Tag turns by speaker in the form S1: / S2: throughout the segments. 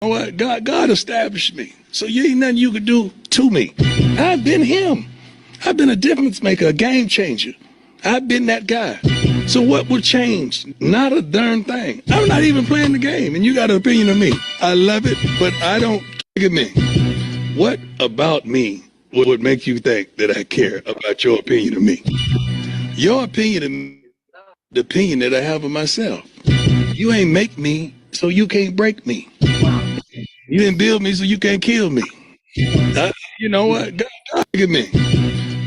S1: what? God established me. So you ain't nothing you could do to me. I've been him. I've been a difference maker, a game changer. I've been that guy. So what will change? Not a darn thing. I'm not even playing the game, and you got an opinion of me. I love it, but I don't trigger me. What about me would make you think that I care about your opinion of me? Your opinion of me, the opinion that I have of myself. You ain't make me, so you can't break me. You didn't build me, so you can't kill me. You know what? God, trigger me.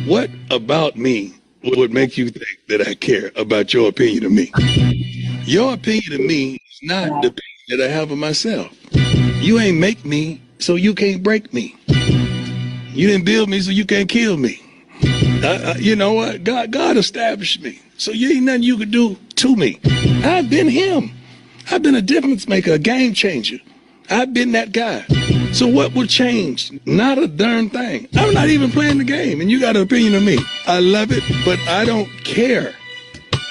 S1: What about me would make you think that I care about your opinion of me? Your opinion of me is not the opinion that I have of myself. You ain't make me, so you can't break me. You didn't build me, so you can't kill me. You know what? God established me. So you ain't nothing you could do to me. I've been him. I've been a difference maker, a game changer. I've been that guy. So what will change? Not a darn thing. I'm not even playing the game, and you got an opinion of me. I love it, but I don't care.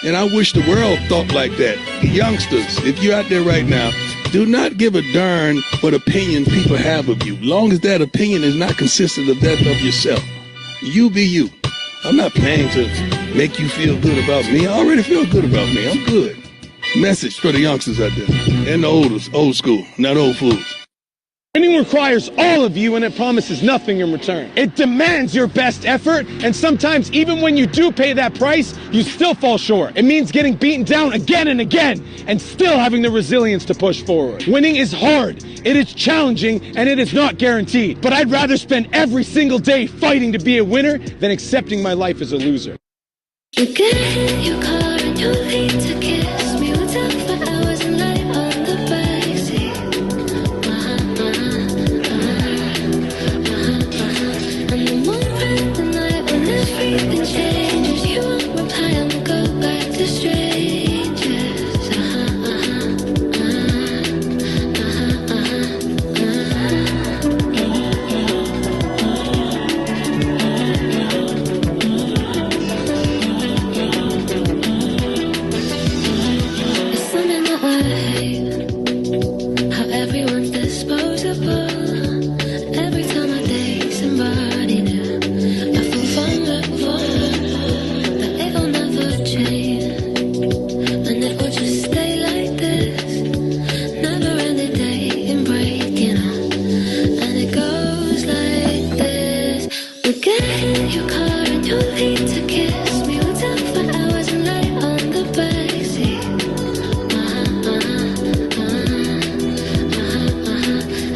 S1: And I wish the world thought like that. Youngsters, if you're out there right now, do not give a darn what opinion people have of you, long as that opinion is not consistent of that of yourself. You be you. I'm not playing to make you feel good about me. I already feel good about me. I'm good. Message for the youngsters out there and the old school, not old fools.
S2: Winning requires all of you, and it promises nothing in return. It demands your best effort, and sometimes even when you do pay that price, you still fall short. It means getting beaten down again and again, and still having the resilience to push forward. Winning is hard, it is challenging, and it is not guaranteed. But I'd rather spend every single day fighting to be a winner than accepting my life as a loser.
S3: You get in your car and you leave to kiss me. We'll talk for hours and night on the backseat. And the moment, the night when everything changes, you won't reply and we'll go back to strangers. It's something that how everyone's disposable. Every time I date somebody new, I feel vulnerable that it'll never change, and it will just stay like this. Never ending day and breaking up, and it goes like this. We get in your car and you leave to kiss me. We'll talk for hours and night on the backseat.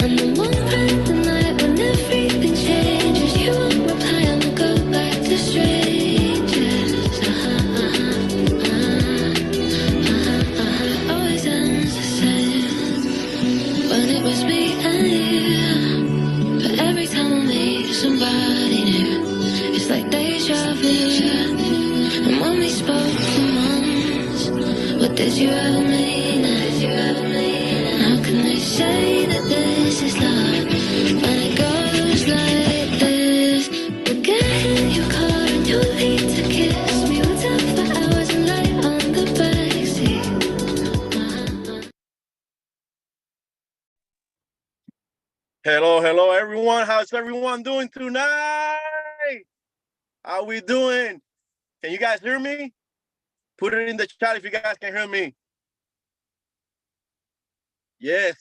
S3: And the moment, the night when everything changes, you won't reply and we'll go back to strangers. Always ends the same when it was me and you. But every time I meet somebody new, it's like deja vu. And when we spoke for months, what did you ever mean? How can they say that this is love when it goes like this? We get in your car and you leave to kiss me. We'll talk for hours and night on the backseat.
S4: Hello, everyone. How's everyone doing tonight? How we doing? Can you guys hear me? Put it in the chat if you guys can hear me. Yes.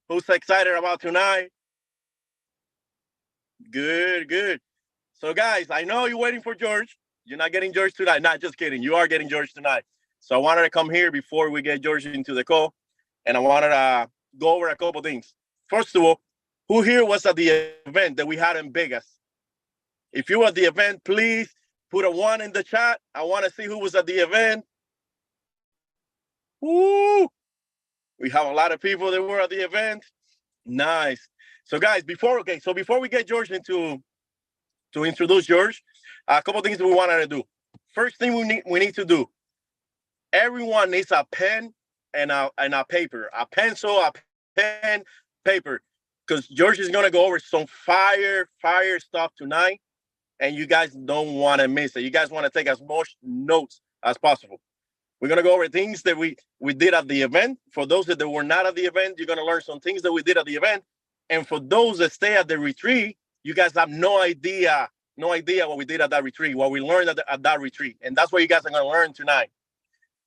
S4: Who's excited about tonight? Good. So, guys, I know you're waiting for George. You're not getting George tonight. Not just kidding. You are getting George tonight. So I wanted to come here before we get George into the call, and I wanted to go over a couple things. First of all, who here was at the event that we had in Vegas? If you were at the event, please put a 1 in the chat. I want to see who was at the event. Woo! We have a lot of people that were at the event. Nice. So, guys, before we get George to introduce George, a couple things we wanted to do. First thing we need to do. Everyone needs a pen and a paper, a pencil, a pen, paper, because George is gonna go over some fire stuff tonight, and you guys don't want to miss it. You guys want to take as much notes as possible. We're going to go over things that we did at the event. For those that were not at the event, you're going to learn some things that we did at the event. And for those that stay at the retreat, you guys have no idea what we did at that retreat, what we learned at that retreat. And that's what you guys are going to learn tonight.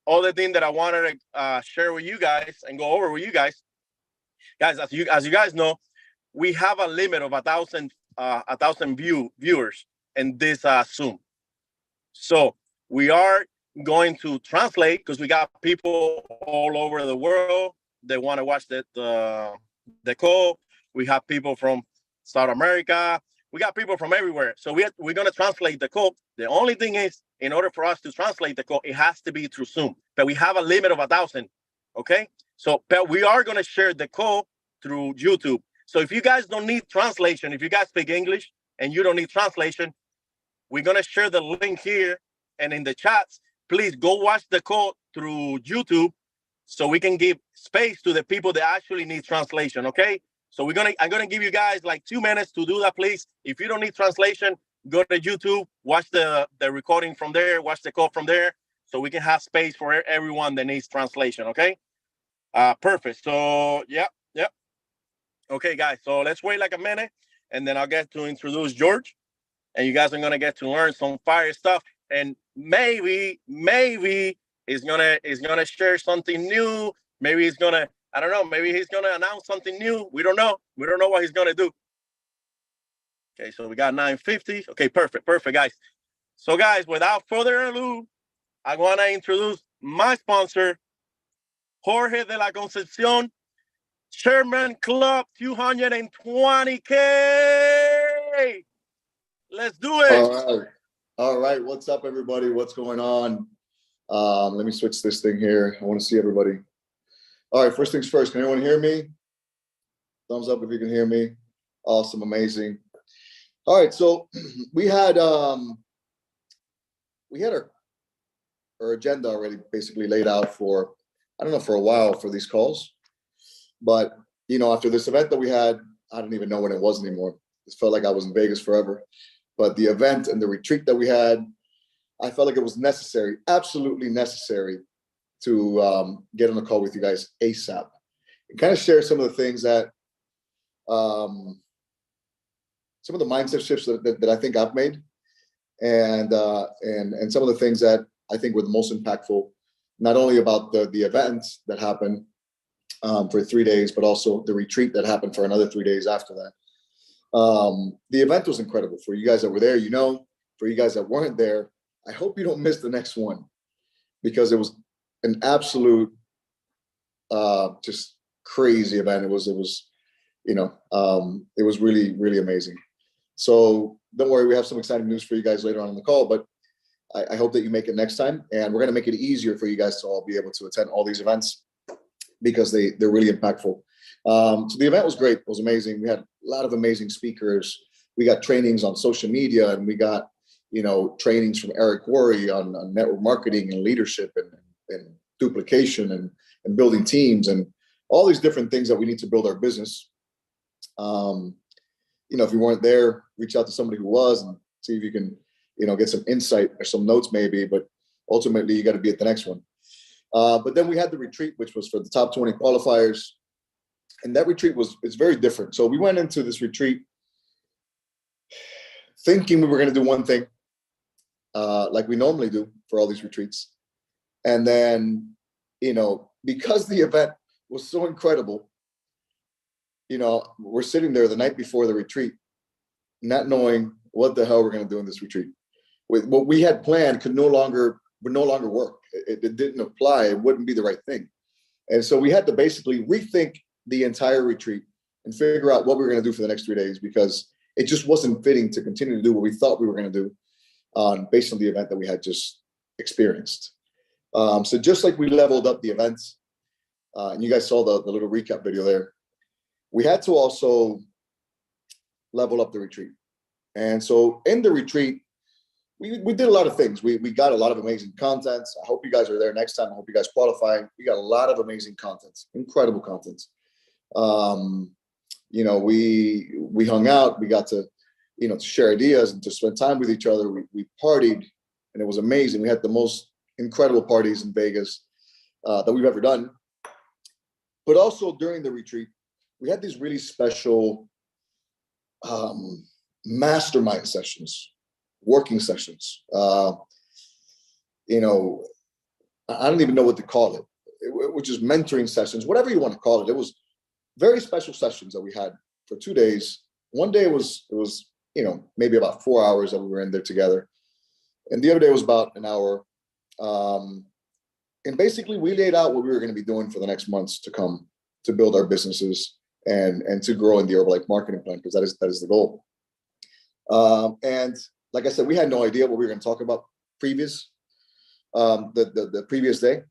S4: All the thing that I wanted to share with you guys and go over with you guys. Guys, as you guys know, we have a limit of 1,000 viewers in this Zoom. So we are going to translate because we got people all over the world that want to watch the call. We have people from South America. We got people from everywhere. So we're going to translate the call. The only thing is, in order for us to translate the call, it has to be through Zoom. But we have a limit of 1,000. Okay? So but we are going to share the call through YouTube. So if you guys don't need translation, if you guys speak English and you don't need translation, we're going to share the link here and in the chats. Please go watch the call through YouTube so we can give space to the people that actually need translation, okay? So I'm gonna give you guys like 2 minutes to do that, please. If you don't need translation, go to YouTube, watch the recording from there, watch the call from there, so we can have space for everyone that needs translation, okay? Perfect. So, yep. Okay, guys, so let's wait like a minute, and then I'll get to introduce George, and you guys are gonna get to learn some fire stuff, and maybe he's gonna share something new. Maybe he's gonna, I don't know, maybe he's gonna announce something new. We don't know what he's gonna do. Okay, so we got 9:50. Okay, perfect, guys. So guys, without further ado, I wanna introduce my sponsor, Jorge de la Concepcion, Chairman Club 220K. Let's do it.
S5: All right. What's up, everybody? What's going on? Let me switch this thing here. I want to see everybody. All right. First things first. Can everyone hear me? Thumbs up if you can hear me. Awesome. Amazing. All right. So we had our agenda already basically laid out for, I don't know, for a while for these calls. But, after this event that we had, I don't even know when it was anymore. It felt like I was in Vegas forever. But the event and the retreat that we had, I felt like it was necessary, absolutely necessary, to get on a call with you guys ASAP and kind of share some of the things that, some of the mindset shifts that I think I've made, and some of the things that I think were the most impactful, not only about the events that happened for 3 days, but also the retreat that happened for another 3 days after that. The event was incredible. For you guys that were there, for you guys that weren't there, I hope you don't miss the next one, because it was an absolute just crazy event. It was really, really amazing. So don't worry, we have some exciting news for you guys later on in the call, but I hope that you make it next time, and we're going to make it easier for you guys to all be able to attend all these events, because they're really impactful. So the event was great. It was amazing. We had a lot of amazing speakers. We got trainings on social media, and we got, trainings from Eric Worre on network marketing and leadership and duplication and building teams and all these different things that we need to build our business. If you weren't there, reach out to somebody who was and see if you can, get some insight or some notes maybe, but ultimately you got to be at the next one. But then we had the retreat, which was for the top 20 qualifiers. And that retreat it's very different. So we went into this retreat thinking we were going to do one thing, like we normally do for all these retreats. And then, because the event was so incredible, we're sitting there the night before the retreat, not knowing what the hell we're going to do in this retreat. What we had planned would no longer work. It didn't apply. It wouldn't be the right thing. And so we had to basically rethink the entire retreat and figure out what we were going to do for the next 3 days, because it just wasn't fitting to continue to do what we thought we were going to do based on the event that we had just experienced. So just like we leveled up the events, and you guys saw the little recap video there, we had to also level up the retreat. And so in the retreat, we did a lot of things. We got a lot of amazing content. I hope you guys are there next time. I hope you guys qualify. We got a lot of amazing content, incredible content. We hung out. We got to, to share ideas and to spend time with each other. We partied, and it was amazing. We had the most incredible parties in Vegas that we've ever done. But also during the retreat, we had these really special mastermind sessions, working sessions. You know, I don't even know what to call it, which is mentoring sessions, whatever you want to call it. It was very special sessions that we had for 2 days. One day it was, you know, maybe about 4 hours that we were in there together. And the other day was about an hour. And basically we laid out what we were going to be doing for the next months to come to build our businesses and to grow in the Herbalife marketing plan, because that is the goal. And like I said, we had no idea what we were going to talk about the previous day.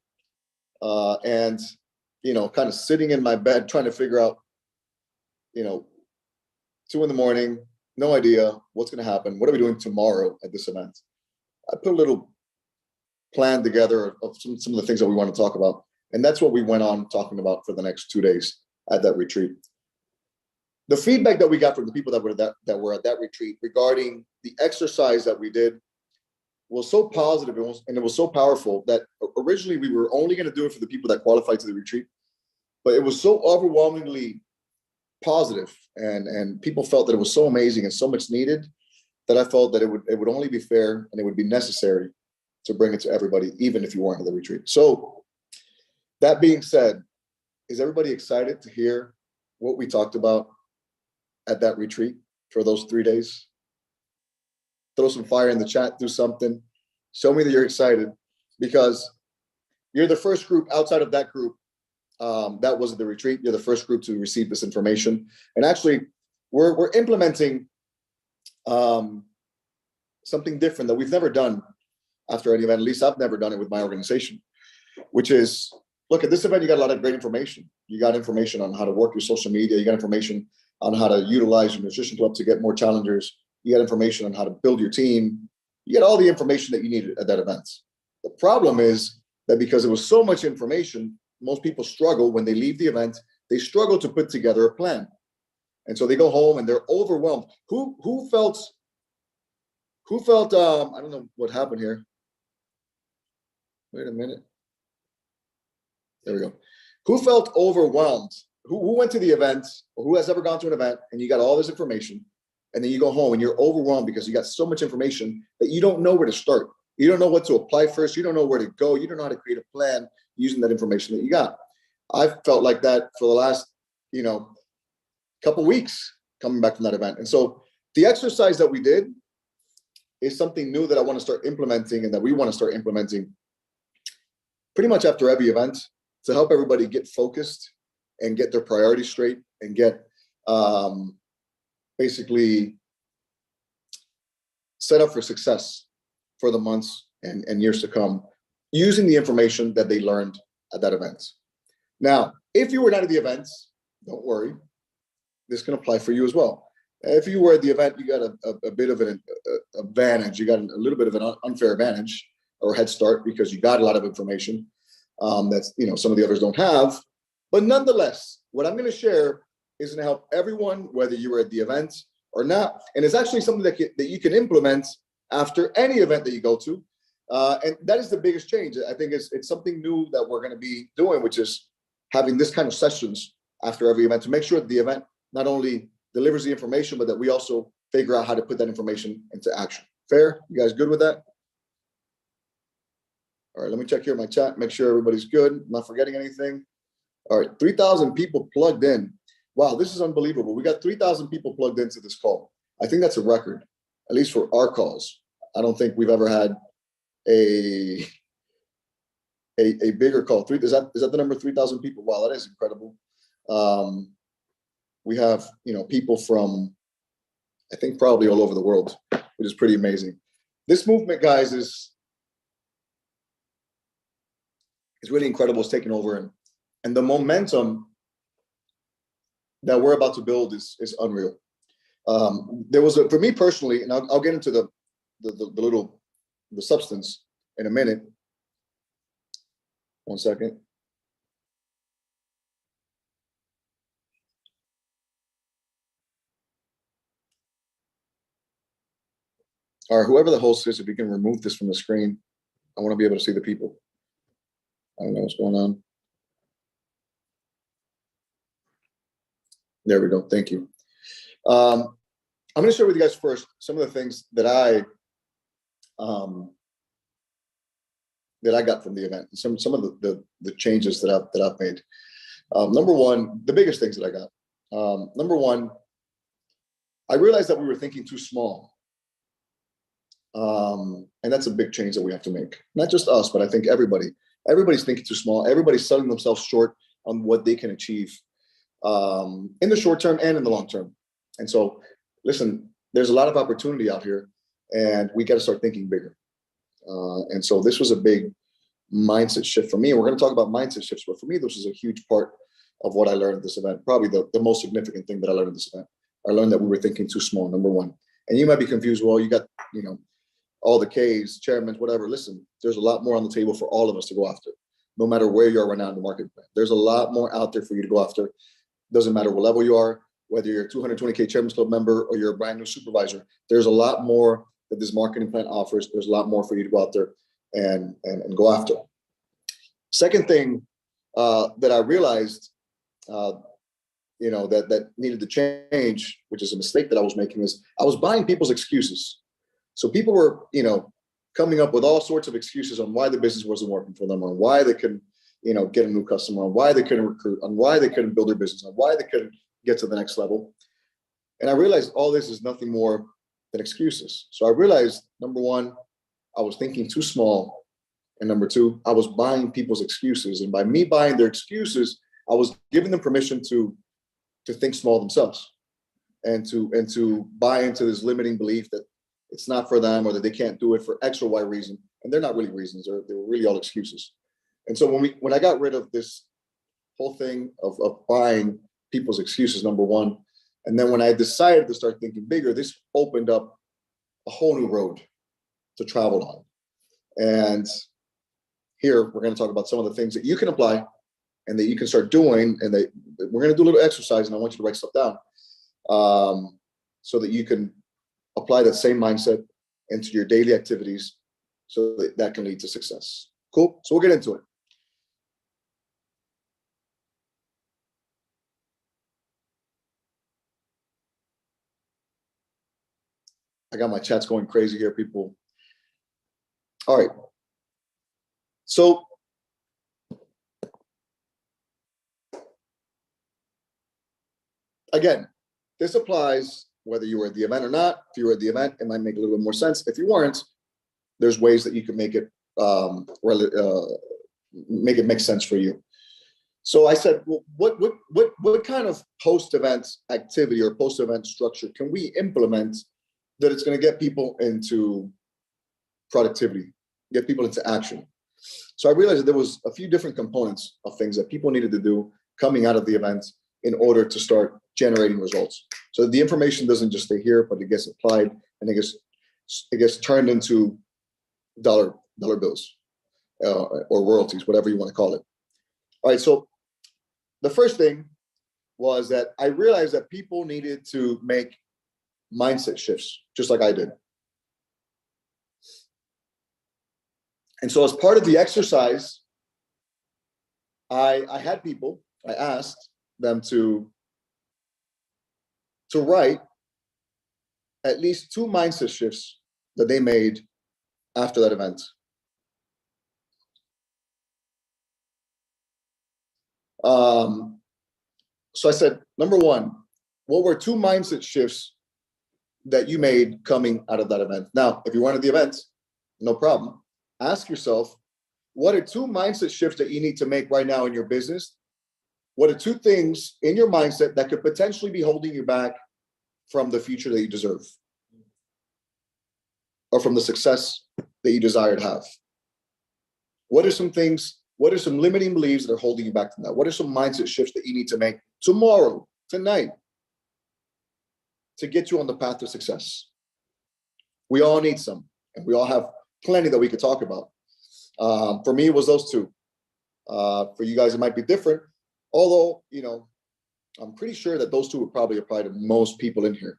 S5: And, you know, kind of sitting in my bed trying to figure out, you know, 2 a.m, no idea what's going to happen. What are we doing tomorrow at this event? I put a little plan together of some of the things that we want to talk about. And that's what we went on talking about for the next 2 days at that retreat. The feedback that we got from the people that were at that retreat regarding the exercise that we did was so positive and it was so powerful that originally we were only going to do it for the people that qualified to the retreat, but it was so overwhelmingly positive and people felt that it was so amazing and so much needed that I felt that it would only be fair and it would be necessary to bring it to everybody, even if you weren't at the retreat. So that being said, is everybody excited to hear what we talked about at that retreat for those 3 days? Throw some fire in the chat, do something. Show me that you're excited, because you're the first group outside of that group that was at the retreat. You're the first group to receive this information. And actually, we're implementing something different that we've never done after any event. At least I've never done it with my organization, which is, look, at this event, you got a lot of great information. You got information on how to work your social media. You got information on how to utilize your nutrition club to get more challengers. You got information on how to build your team. You get all the information that you needed at that event. The problem is that because it was so much information, most people struggle when they leave the event. They struggle to put together a plan. And so they go home and they're overwhelmed. Who felt, I don't know what happened here. Wait a minute. There we go. Who felt overwhelmed? Who went to the event, or who has ever gone to an event and you got all this information, and then you go home and you're overwhelmed because you got so much information that you don't know where to start. You don't know what to apply first. You don't know where to go. You don't know how to create a plan using that information that you got. I've felt like that for the last, couple weeks coming back from that event. And so the exercise that we did is something new that I want to start implementing, and that we want to start implementing pretty much after every event, to help everybody get focused and get their priorities straight and get basically set up for success for the months and years to come, using the information that they learned at that event. Now, if you were not at the events, don't worry, this can apply for you as well. If you were at the event, you got a bit of an advantage. You got a little bit of an unfair advantage or head start, because you got a lot of information that's some of the others don't have. But nonetheless, what I'm going to share is going to help everyone, whether you were at the event or not. And it's actually something that you can implement after any event that you go to. And that is the biggest change. I think it's something new that we're going to be doing, which is having this kind of sessions after every event to make sure that the event not only delivers the information, but that we also figure out how to put that information into action. Fair? You guys good with that? All right, let me check here my chat, make sure everybody's good. I'm not forgetting anything. All right, 3,000 people plugged in. Wow, this is unbelievable. We got 3,000 people plugged into this call. I think that's a record, at least for our calls. I don't think we've ever had a bigger call. Is that the number, 3,000 people? Wow, that is incredible. We have people from, I think, probably all over the world, which is pretty amazing. This movement, guys, is really incredible. It's taking over, and the momentum that we're about to build is unreal. There was for me personally, and I'll get into the substance in a minute. One second. Or whoever the host is, if you can remove this from the screen, I want to be able to see the people. I don't know what's going on. There we go. Thank you. I'm going to share with you guys first some of the things that I got from the event. Some of the changes that I've made. Number one, the biggest things that I got. Number one, I realized that we were thinking too small. And that's a big change that we have to make. Not just us, but I think everybody. Everybody's thinking too small. Everybody's selling themselves short on what they can achieve in the short term and in the long term. And so, listen, there's a lot of opportunity out here, and we got to start thinking bigger. And so this was a big mindset shift for me. We're going to talk about mindset shifts, but for me, this was a huge part of what I learned at this event. Probably the most significant thing that I learned at this event. I learned that we were thinking too small, number one. And you might be confused. Well, you got, all the Ks, chairmen, whatever. Listen, there's a lot more on the table for all of us to go after, no matter where you are right now in the market. There's a lot more out there for you to go after. Doesn't matter what level you are, whether you're a 220K Chairman's Club member or you're a brand new supervisor. There's a lot more that this marketing plan offers. There's a lot more for you to go out there and go after. Second thing that I realized, that needed to change, which is a mistake that I was making, is I was buying people's excuses. So people were, coming up with all sorts of excuses on why the business wasn't working for them, on why they couldn't, get a new customer, on why they couldn't recruit, on why they couldn't build their business, on why they couldn't get to the next level. And I realized all this is nothing more than excuses. So I realized, number one, I was thinking too small. And number two, I was buying people's excuses. And by me buying their excuses, I was giving them permission to think small themselves and to buy into this limiting belief that it's not for them or that they can't do it for X or Y reason. And they're not really reasons, they were really all excuses. And so when I got rid of this whole thing of buying people's excuses, number one, and then when I decided to start thinking bigger, this opened up a whole new road to travel on. And here we're going to talk about some of the things that you can apply and that you can start doing. And we're going to do a little exercise, and I want you to write stuff down so that you can apply that same mindset into your daily activities so that can lead to success. Cool. So we'll get into it. I got my chats going crazy here, people. All right. So again, this applies whether you were at the event or not. If you were at the event, it might make a little bit more sense. If you weren't, there's ways that you can make it make sense for you. So I said, well, what kind of post-event activity or post-event structure can we implement that it's going to get people into productivity, get people into action? So I realized that there was a few different components of things that people needed to do coming out of the event in order to start generating results. So the information doesn't just stay here, but it gets applied and it gets turned into dollar bills or royalties, whatever you want to call it. All right, so the first thing was that I realized that people needed to make mindset shifts, just like I did. And so as part of the exercise, I had people, I asked them to write at least 2 mindset shifts that they made after that event. So I said, number one, what were 2 mindset shifts that you made coming out of that event? Now, if you weren't at the event, no problem. Ask yourself, what are 2 mindset shifts that you need to make right now in your business? What are 2 things in your mindset that could potentially be holding you back from the future that you deserve or from the success that you desire to have? What are some things, what are some limiting beliefs that are holding you back from that? What are some mindset shifts that you need to make tomorrow, tonight, to get you on the path to success? We all need some, and we all have plenty that we could talk about. For me, it was those 2. For you guys, it might be different. Although, I'm pretty sure that those 2 would probably apply to most people in here.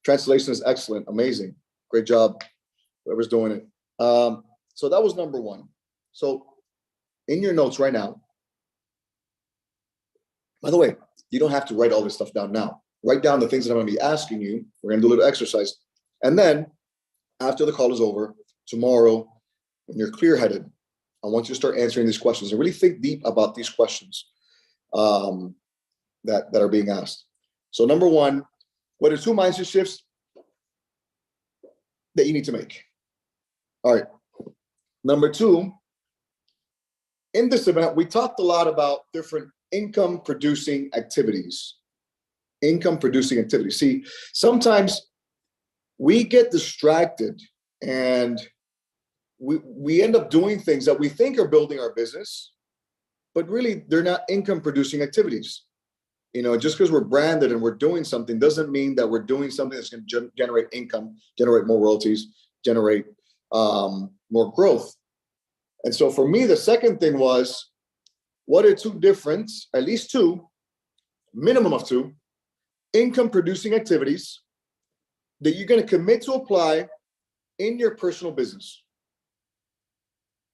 S5: Translation is excellent, amazing. Great job, whoever's doing it. So that was number one. So in your notes right now, by the way, you don't have to write all this stuff down now. Write down the things that I'm going to be asking you. We're going to do a little exercise. And then after the call is over, tomorrow, when you're clear-headed, I want you to start answering these questions and really think deep about these questions that are being asked. So number one, what are 2 mindset shifts that you need to make? All right. Number 2, in this event, we talked a lot about different income producing activities. Income producing activities. See, sometimes we get distracted and we end up doing things that we think are building our business, but really they're not income producing activities. You know, just because we're branded and we're doing something doesn't mean that we're doing something that's going to generate income, generate more royalties, generate more growth. And so for me, the second thing was, what are 2 different, at least 2, minimum of 2, income producing activities that you're going to commit to apply in your personal business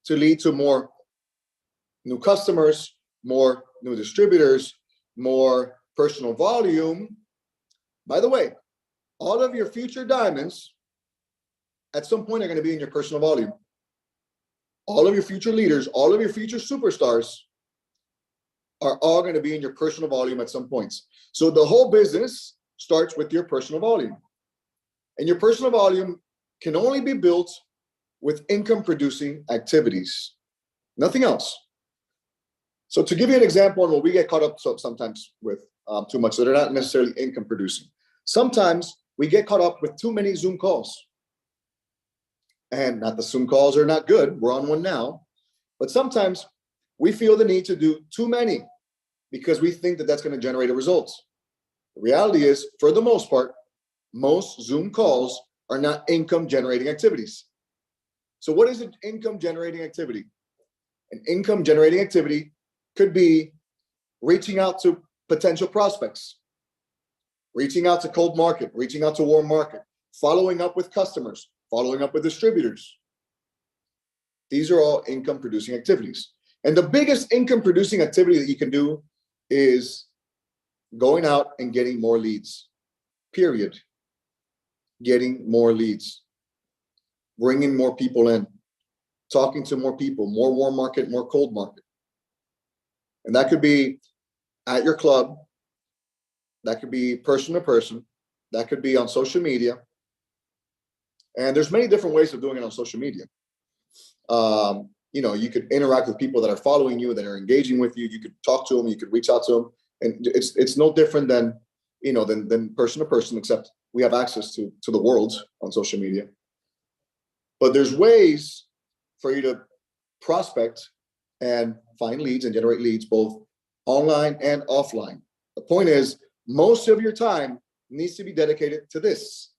S5: to lead to more new customers, more new distributors, more personal volume. By the way, all of your future diamonds at some point are going to be in your personal volume. All of your future leaders, all of your future superstars are all going to be in your personal volume at some points. So the whole business starts with your personal volume. And your personal volume can only be built with income producing activities, nothing else. So to give you an example on what we get caught up sometimes with too much, so they're not necessarily income producing. Sometimes we get caught up with too many Zoom calls. And not the Zoom calls are not good. We're on one now. But sometimes we feel the need to do too many because we think that that's going to generate a result. The reality is, for the most part, most Zoom calls are not income generating activities. So what is an income generating activity? An income generating activity could be reaching out to potential prospects, reaching out to cold market, reaching out to warm market, following up with customers, following up with distributors. These are all income producing activities. And the biggest income producing activity that you can do is going out and getting more leads, period. Getting more leads, bringing more people in, talking to more people, more warm market, more cold market. And that could be at your club, that could be person to person, that could be on social media. And there's many different ways of doing it on social media. You know, you could interact with people that are following you, that are engaging with you. You could talk to them, you could reach out to them. And it's no different than, you know, than person to person, except we have access to the world on social media. But there's ways for you to prospect and find leads and generate leads, both online and offline. The point is, most of your time needs to be dedicated to this,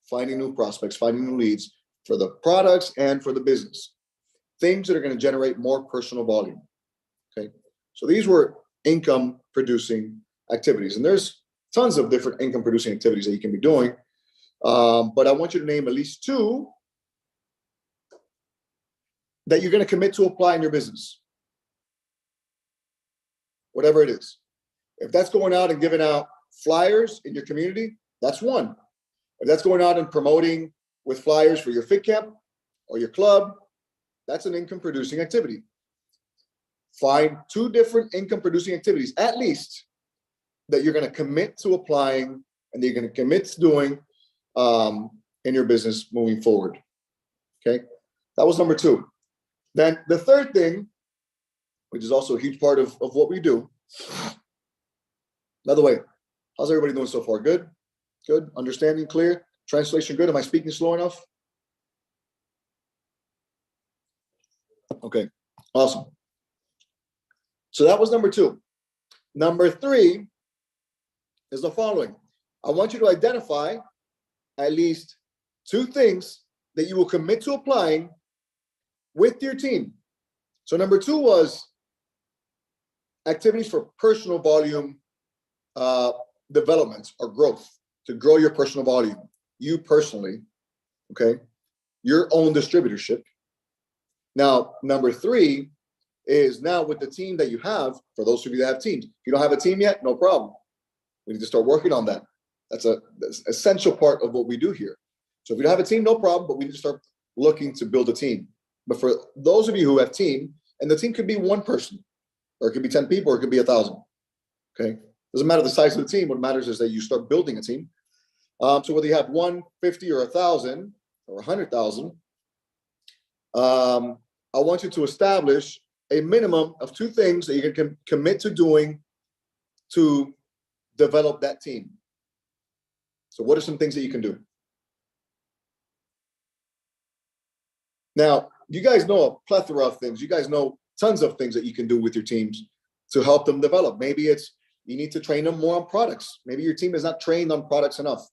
S5: finding new prospects, finding new leads for the products and for the business, things that are going to generate more personal volume. Okay, so these were income producing activities, and there's tons of different income producing activities that you can be doing. But I want you to name at least 2 that you're going to commit to apply in your business, whatever it is. If that's going out and giving out flyers in your community, that's one. If that's going out and promoting with flyers for your fit camp or your club, that's an income producing activity. Find 2 different income producing activities, at least, that you're going to commit to applying and that you're going to commit to doing in your business moving forward. Okay, that was number 2. Then the third thing, which is also a huge part of what we do. By the way, how's everybody doing so far? Good? Good? Understanding clear? Translation good? Am I speaking slow enough? Okay, awesome. So that was number 2. Number 3 is the following. I want you to identify at least 2 things that you will commit to applying with your team. So number 2 was activities for personal volume development or growth, to grow your personal volume, you personally, okay, your own distributorship. Now, number 3 is now with the team that you have, for those of you that have teams. If you don't have a team yet, no problem. We need to start working on that. That's an essential part of what we do here. So if you don't have a team, no problem, but we need to start looking to build a team. But for those of you who have team, and the team could be 1 person, or it could be 10 people, or it could be 1,000. Okay, doesn't matter the size of the team. What matters is that you start building a team. So whether you have 1, 50, or 1,000, or 100,000, I want you to establish a minimum of 2 things that you can commit to doing to develop that team. So what are some things that you can do? Now, you guys know a plethora of things. You guys know tons of things that you can do with your teams to help them develop. Maybe it's you need to train them more on products. Maybe your team is not trained on products enough.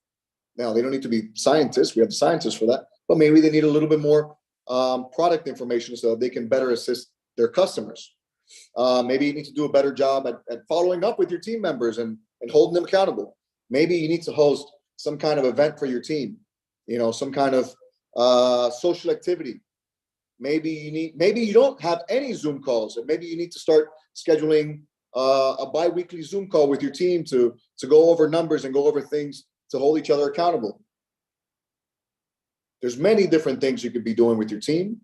S5: Now, they don't need to be scientists. We have the scientists for that. But maybe they need a little bit more product information so that they can better assist their customers. Maybe you need to do a better job at following up with your team members and holding them accountable. Maybe you need to host some kind of event for your team, some kind of social activity. Maybe you don't have any Zoom calls, and maybe you need to start scheduling a bi-weekly Zoom call with your team to go over numbers and go over things to hold each other accountable. There's many different things you could be doing with your team.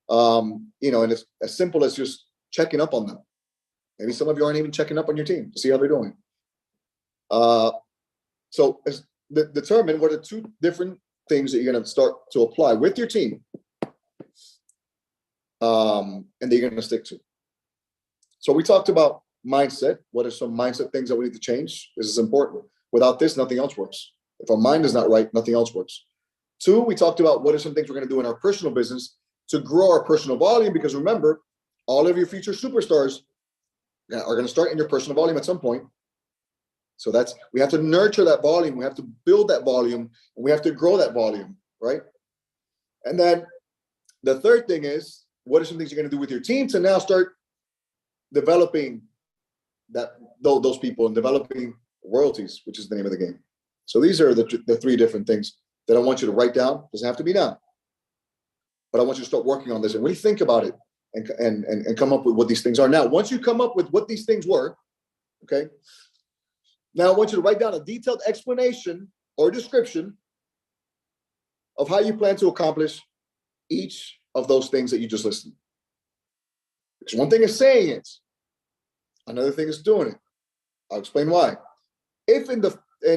S5: And it's as simple as just checking up on them. Maybe some of you aren't even checking up on your team to see how they're doing. So determine what are 2 different things that you're going to start to apply with your team, and that you're going to stick to. So we talked about mindset. What are some mindset things that we need to change? This is important. Without this, nothing else works. If our mind is not right, nothing else works. 2, we talked about what are some things we're going to do in our personal business to grow our personal volume, because remember, all of your future superstars are going to start in your personal volume at some point. So we have to nurture that volume. We have to build that volume, and we have to grow that volume, right? And then the third thing is, what are some things you're going to do with your team to now start developing those people and developing royalties, which is the name of the game. So these are the 3 different things that I want you to write down. Doesn't have to be now, but I want you to start working on this and really think about it and come up with what these things are. Now, once you come up with what these things were, okay, now I want you to write down a detailed explanation or description of how you plan to accomplish each of those things that you just listed. Because one thing is saying it, another thing is doing it. I'll explain why. If in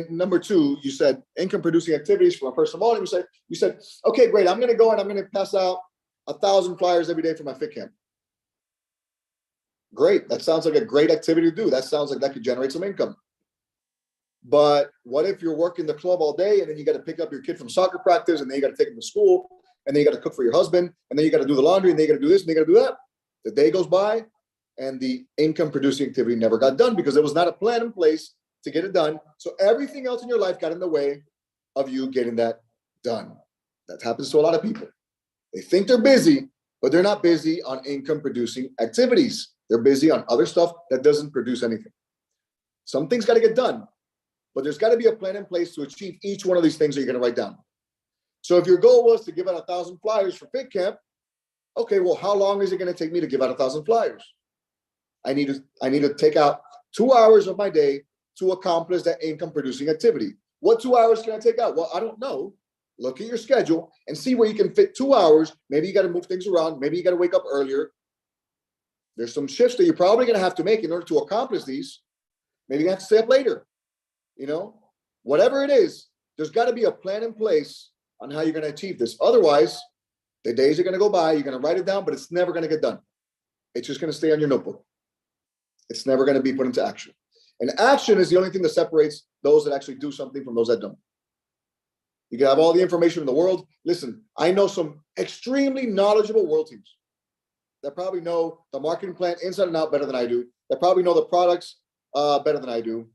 S5: number 2, you said income producing activities for my personal volume, you said, okay, great, I'm going to go and I'm going to pass out 1,000 flyers every day for my fit camp. Great. That sounds like a great activity to do. That sounds like that could generate some income. But what if you're working the club all day, and then you got to pick up your kid from soccer practice, and then you got to take him to school, and then you got to cook for your husband, and then you got to do the laundry, and then you got to do this, and you got to do that. The day goes by, and the income producing activity never got done because there was not a plan in place to get it done. So everything else in your life got in the way of you getting that done. That happens to a lot of people. They think they're busy, but they're not busy on income producing activities. They're busy on other stuff that doesn't produce anything. Some things got to get done, but there's got to be a plan in place to achieve each one of these things that you're going to write down. So if your goal was to give out 1,000 flyers for Fit Camp, okay, well, how long is it going to take me to give out 1,000 flyers? I need to take out 2 hours of my day to accomplish that income producing activity. What 2 hours can I take out? Well, I don't know. Look at your schedule and see where you can fit 2 hours. Maybe you got to move things around. Maybe you got to wake up earlier. There's some shifts that you're probably going to have to make in order to accomplish these. Maybe you have to stay up later. Whatever it is, there's got to be a plan in place on how you're going to achieve this. Otherwise, the days are going to go by. You're going to write it down, but it's never going to get done. It's just going to stay on your notebook. It's never going to be put into action. And action is the only thing that separates those that actually do something from those that don't. You can have all the information in the world. Listen, I know some extremely knowledgeable world teams that probably know the marketing plan inside and out better than I do, that probably know the products better than I do.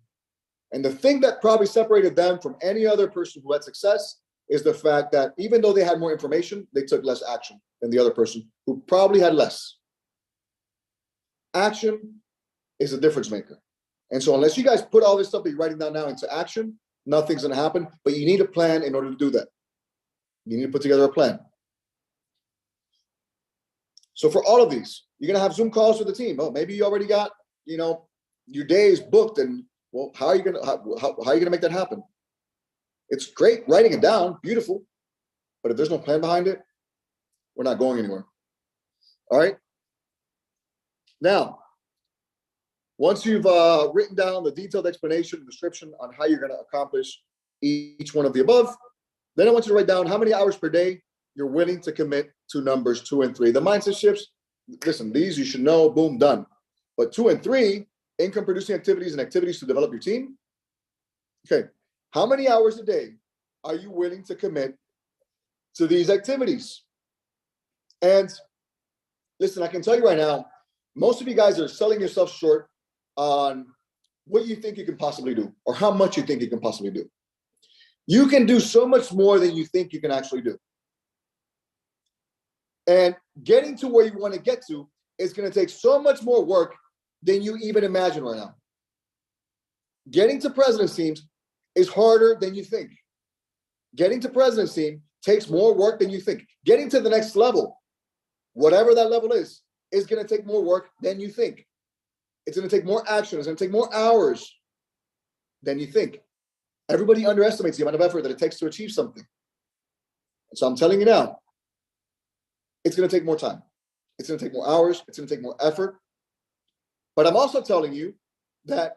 S5: And the thing that probably separated them from any other person who had success is the fact that even though they had more information, they took less action than the other person who probably had less. Action is a difference maker. And so unless you guys put all this stuff that you're writing down now into action, nothing's going to happen. But you need a plan in order to do that. You need to put together a plan. So for all of these, you're going to have Zoom calls with the team. Oh, maybe you already got, your days booked, and well, how are you going to make that happen? It's great writing it down, beautiful, but if there's no plan behind it, we're not going anywhere. All right. Now, once you've written down the detailed explanation, description on how you're going to accomplish each one of the above, then I want you to write down how many hours per day you're willing to commit to numbers 2 and 3. The mindset shifts, listen, these you should know, boom, done. But 2 and 3, income producing activities and activities to develop your team. Okay, how many hours a day are you willing to commit to these activities? And listen, I can tell you right now, most of you guys are selling yourself short on what you think you can possibly do or how much you think you can possibly do. You can do so much more than you think you can actually do. And getting to where you want to get to is going to take so much more work than you even imagine right now. Getting to president's teams is harder than you think. Getting to president's team takes more work than you think. Getting to the next level, whatever that level is going to take more work than you think. It's going to take more action. It's going to take more hours than you think. Everybody underestimates the amount of effort that it takes to achieve something. And so I'm telling you now, it's going to take more time. It's going to take more hours. It's going to take more effort. But I'm also telling you that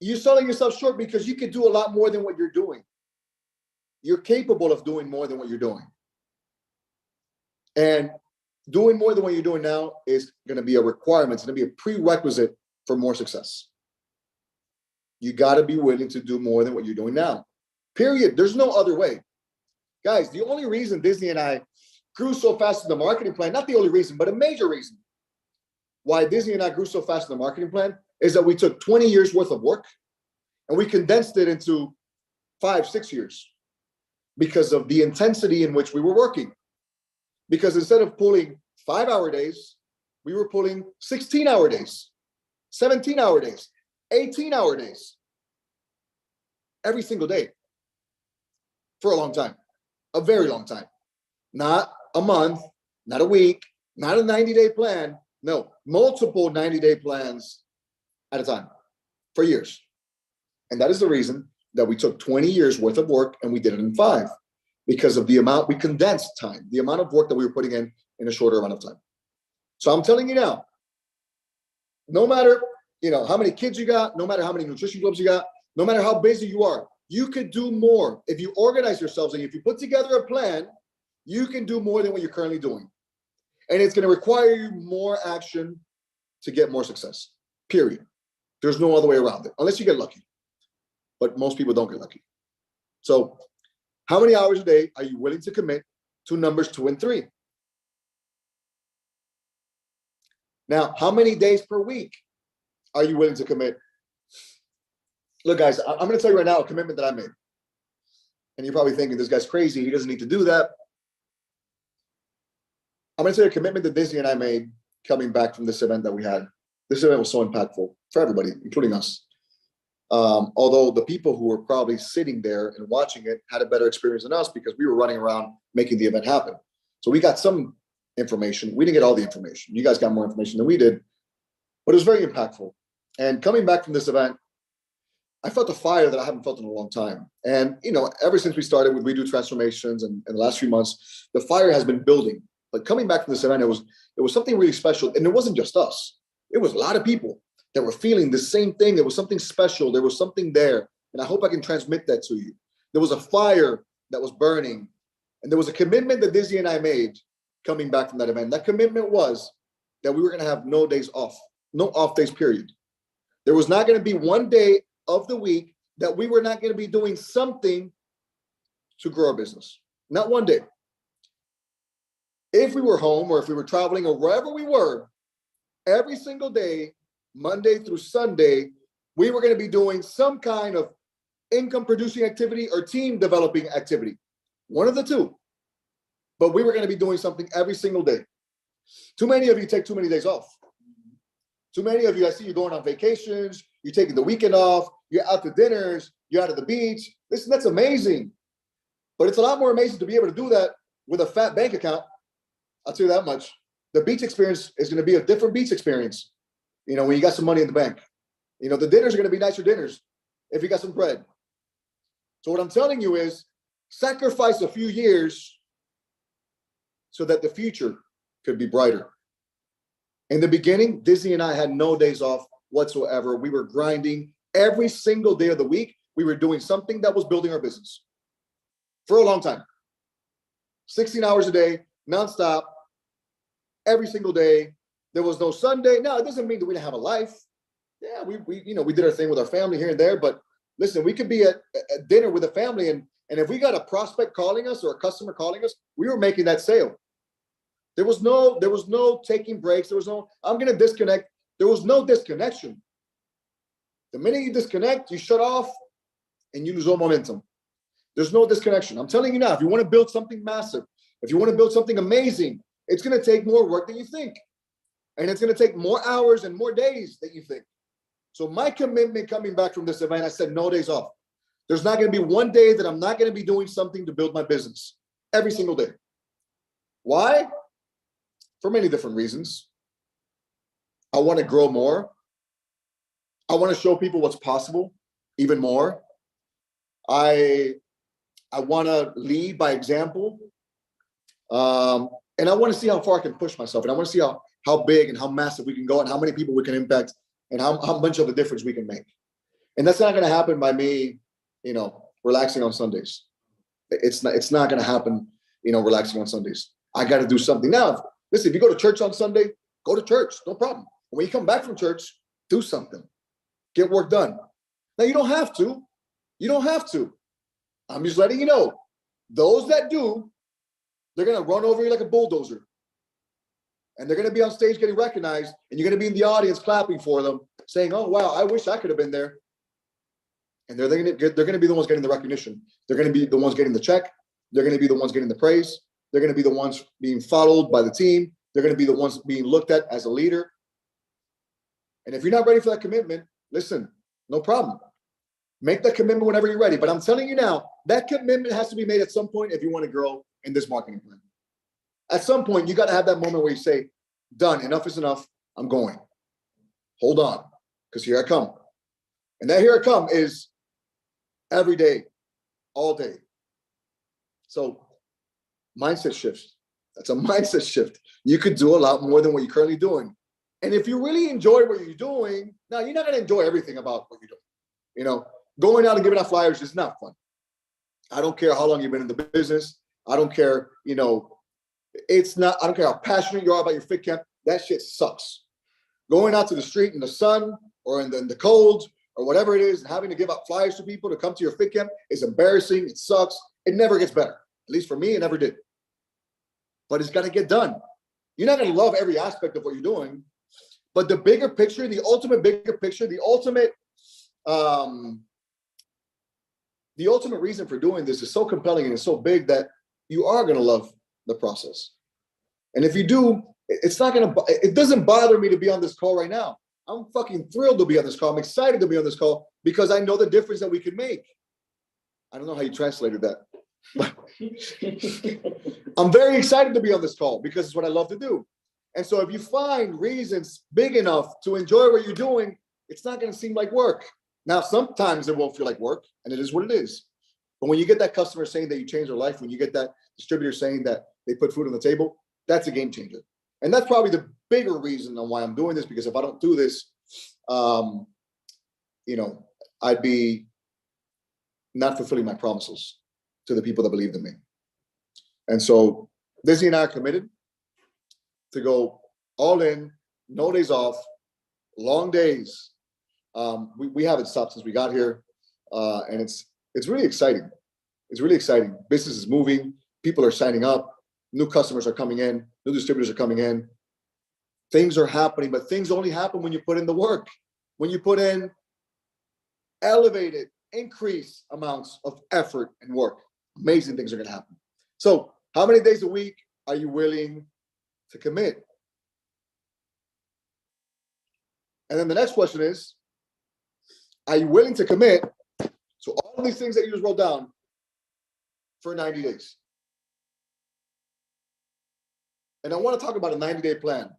S5: you're selling yourself short because you could do a lot more than what you're doing. You're capable of doing more than what you're doing. And doing more than what you're doing now is going to be a requirement. It's going to be a prerequisite for more success. You got to be willing to do more than what you're doing now. Period. There's no other way. Guys, the only reason Disney and I grew so fast in the marketing plan, not the only reason, but a major reason why Disney and I grew so fast in the marketing plan is that we took 20 years worth of work and we condensed it into 5-6 years because of the intensity in which we were working. Because instead of pulling 5-hour days, we were pulling 16-hour days, 17-hour days, 18-hour days, every single day for a long time, a very long time. Not a month, not a week, not a 90-day plan. No, multiple 90-day plans at a time for years. And that is the reason that we took 20 years worth of work and we did it in 5, because of the amount we condensed time, the amount of work that we were putting in a shorter amount of time. So I'm telling you now, no matter how many kids you got, no matter how many nutrition clubs you got, no matter how busy you are, you could do more. If you organize yourselves and if you put together a plan, you can do more than what you're currently doing. And it's going to require you more action to get more success, period. There's no other way around it, unless you get lucky. But most people don't get lucky. So how many hours a day are you willing to commit to numbers 2 and 3? Now, how many days per week are you willing to commit? Look, guys, I'm going to tell you right now a commitment that I made. And you're probably thinking, this guy's crazy. He doesn't need to do that. I'm going to tell you a commitment that Disney and I made coming back from this event that we had. This event was so impactful for everybody, including us. Although the people who were probably sitting there and watching it had a better experience than us because we were running around making the event happen. So we got some information. We didn't get all the information. You guys got more information than we did, but it was very impactful. And coming back from this event, I felt a fire that I haven't felt in a long time. And, ever since we started with We Do Transformations and in the last few months, the fire has been building. But coming back from this event, it was something really special. And it wasn't just us. It was a lot of people that were feeling the same thing. There was something special. There was something there. And I hope I can transmit that to you. There was a fire that was burning. And there was a commitment that Disney and I made coming back from that event. That commitment was that we were going to have no days off, no off days, period. There was not going to be one day of the week that we were not going to be doing something to grow our business. Not one day. If we were home or if we were traveling or wherever we were, every single day, Monday through Sunday, we were going to be doing some kind of income producing activity or team developing activity. One of the two. But we were going to be doing something every single day. Too many of you take too many days off. Too many of you, I see you going on vacations, you're taking the weekend off, you're out to dinners, you're out at the beach. Listen, that's amazing. But it's a lot more amazing to be able to do that with a fat bank account. I'll tell you that much. The beach experience is going to be a different beach experience. You know, when you got some money in the bank. You know, the dinners are going to be nicer dinners if you got some bread. So what I'm telling you is sacrifice a few years so that the future could be brighter. In the beginning, Disney and I had no days off whatsoever. We were grinding every single day of the week. We were doing something that was building our business for a long time. 16 hours a day, nonstop, every single day. There was no Sunday. No, it doesn't mean that we didn't have a life. Yeah, we did our thing with our family here and there. But listen, we could be at dinner with a family, and if we got a prospect calling us or a customer calling us, we were making that sale. There was no taking breaks. There was no, I'm going to disconnect. There was no disconnection. The minute you disconnect, you shut off and you lose all momentum. There's no disconnection. I'm telling you now, if you want to build something massive, if you want to build something amazing, it's going to take more work than you think. And it's going to take more hours and more days than you think. So my commitment coming back from this event, I said no days off. There's not going to be one day that I'm not going to be doing something to build my business. Every single day. Why? For many different reasons. I want to grow more. I want to show people what's possible even more. I want to lead by example. And I want to see how far I can push myself. And I want to see how big and how massive we can go and how many people we can impact and how much of a difference we can make. And that's not going to happen by me, relaxing on Sundays. It's not going to happen, relaxing on Sundays. I got to do something. Now, listen, if you go to church on Sunday, go to church, no problem. When you come back from church, do something. Get work done. Now, you don't have to. You don't have to. I'm just letting you know. Those that do, they're going to run over you like a bulldozer. And they're going to be on stage getting recognized, and you're going to be in the audience clapping for them, saying, oh, wow, I wish I could have been there. And they're going to be the ones getting the recognition. They're going to be the ones getting the check. They're going to be the ones getting the praise. They're going to be the ones being followed by the team. They're going to be the ones being looked at as a leader. And if you're not ready for that commitment, listen, no problem. Make that commitment whenever you're ready. But I'm telling you now, that commitment has to be made at some point if you want to grow in this marketing plan. At some point, you got to have that moment where you say, done, enough is enough, I'm going. Hold on, because here I come. And that here I come is every day, all day. So mindset shifts. That's a mindset shift. You could do a lot more than what you're currently doing. And if you really enjoy what you're doing, now you're not going to enjoy everything about what you're doing. Going out and giving out flyers is not fun. I don't care how long you've been in the business. I don't care, I don't care how passionate you are about your fit camp. That shit sucks. Going out to the street in the sun or in the cold or whatever it is, and having to give out flyers to people to come to your fit camp is embarrassing. It sucks. It never gets better. At least for me, it never did. But it's got to get done. You're not going to love every aspect of what you're doing, but the bigger picture, the ultimate bigger picture, the ultimate reason for doing this is so compelling and it's so big that you are going to love the process. And if you do, it doesn't bother me to be on this call right now. I'm fucking thrilled to be on this call. I'm excited to be on this call because I know the difference that we can make. I don't know how you translated that. I'm very excited to be on this call because it's what I love to do. And so if you find reasons big enough to enjoy what you're doing, it's not going to seem like work. Now, sometimes it won't feel like work, and it is what it is. But when you get that customer saying that you changed their life, when you get that distributor saying that they put food on the table, that's a game changer. And that's probably the bigger reason on why I'm doing this, because if I don't do this, I'd be not fulfilling my promises to the people that believed in me. And so Disney and I are committed to go all in, no days off, long days. We haven't stopped since we got here. And it's really exciting. It's really exciting. Business is moving. People are signing up. New customers are coming in. New distributors are coming in. Things are happening, but things only happen when you put in the work. When you put in elevated, increased amounts of effort and work, amazing things are going to happen. So how many days a week are you willing to commit? And then the next question is, are you willing to commit to all of these things that you just wrote down for 90 days? And I want to talk about a 90-day plan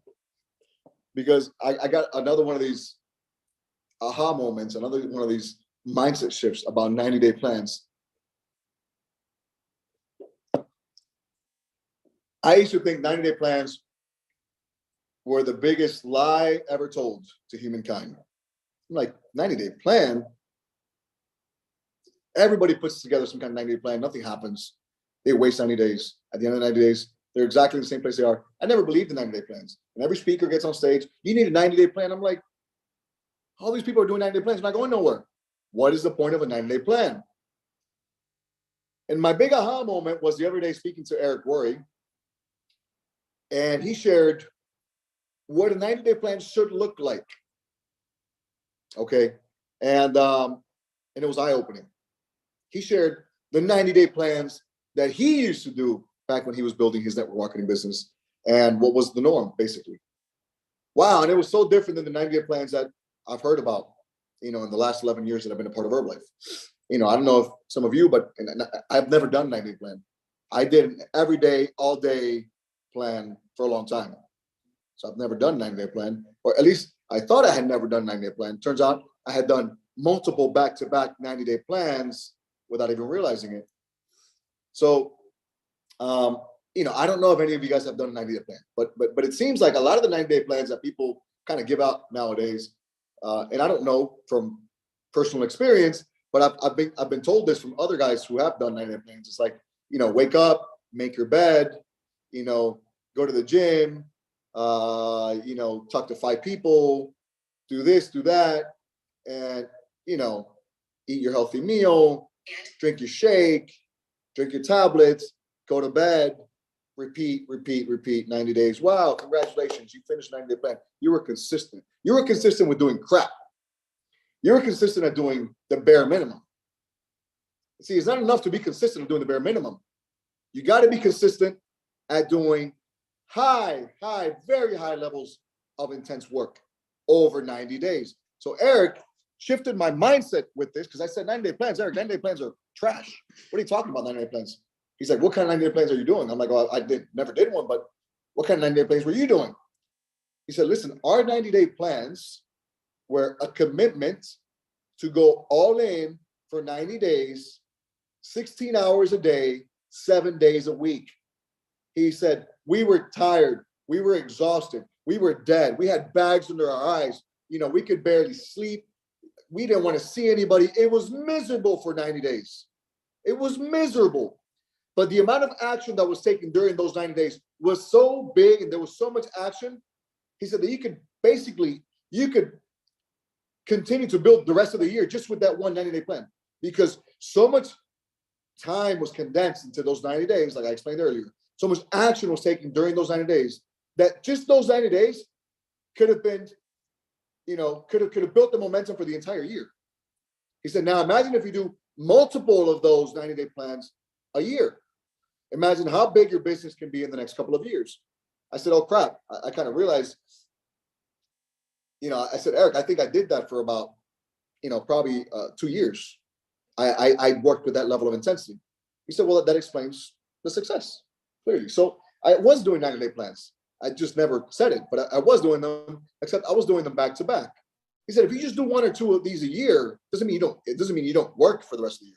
S5: because I got another one of these aha moments, another one of these mindset shifts about 90-day plans. I used to think 90-day plans were the biggest lie ever told to humankind. I'm like, 90-day plan? Everybody puts together some kind of 90-day plan. Nothing happens. They waste 90 days. At the end of the 90 days, they're exactly the same place they are. I never believed in 90-day plans. And every speaker gets on stage, you need a 90-day plan. I'm like, all these people are doing 90-day plans, not going nowhere. What is the point of a 90-day plan? And my big aha moment was the other day speaking to Eric Worre, and he shared what a 90-day plan should look like. Okay, and it was eye-opening. He shared the 90-day plans that he used to do back when he was building his network marketing business and what was the norm, basically. Wow, and it was so different than the 90-day plans that I've heard about, in the last 11 years that I've been a part of Herbalife. I don't know if some of you, but I've never done a 90-day plan. I did an everyday, all day plan for a long time. So I've never done a 90-day plan, or at least I thought I had never done a 90-day plan. Turns out I had done multiple back-to-back 90-day plans without even realizing it. So, I don't know if any of you guys have done a 90-day plan, but it seems like a lot of the 90-day plans that people kind of give out nowadays, and I don't know from personal experience, but I've been told this from other guys who have done 90-day plans. It's like, wake up, make your bed, go to the gym, talk to 5 people, do this, do that, and, eat your healthy meal, drink your shake, drink your tablets, go to bed, repeat, 90 days. Wow, congratulations, you finished 90-day plan. You were consistent. You were consistent with doing crap. You were consistent at doing the bare minimum. See, it's not enough to be consistent at doing the bare minimum. You got to be consistent at doing very high levels of intense work over 90 days. So Eric shifted my mindset with this because I said 90-day plans. Eric, 90-day plans are trash. What are you talking about, 90-day plans? He's like, what kind of 90-day plans are you doing? I'm like, well, I never did one, but what kind of 90-day plans were you doing? He said, listen, our 90-day plans were a commitment to go all in for 90 days, 16 hours a day, 7 days a week. He said, we were tired. We were exhausted. We were dead. We had bags under our eyes. We could barely sleep. We didn't want to see anybody. It was miserable for 90 days. It was miserable. But the amount of action that was taken during those 90 days was so big and there was so much action. He said that you could continue to build the rest of the year just with that one 90-day plan because so much time was condensed into those 90 days, like I explained earlier. So much action was taken during those 90 days that just those 90 days could have been, could have built the momentum for the entire year. He said, now imagine if you do multiple of those 90-day plans a year. Imagine how big your business can be in the next couple of years. I said, oh crap. I kind of realized, I said, Eric, I think I did that for about, probably 2 years. I worked with that level of intensity. He said, well, that explains the success, clearly. So I was doing 90-day plans. I just never said it, but I was doing them, except I was doing them back to back. He said, if you just do 1 or 2 of these a year, it doesn't mean you don't work for the rest of the year.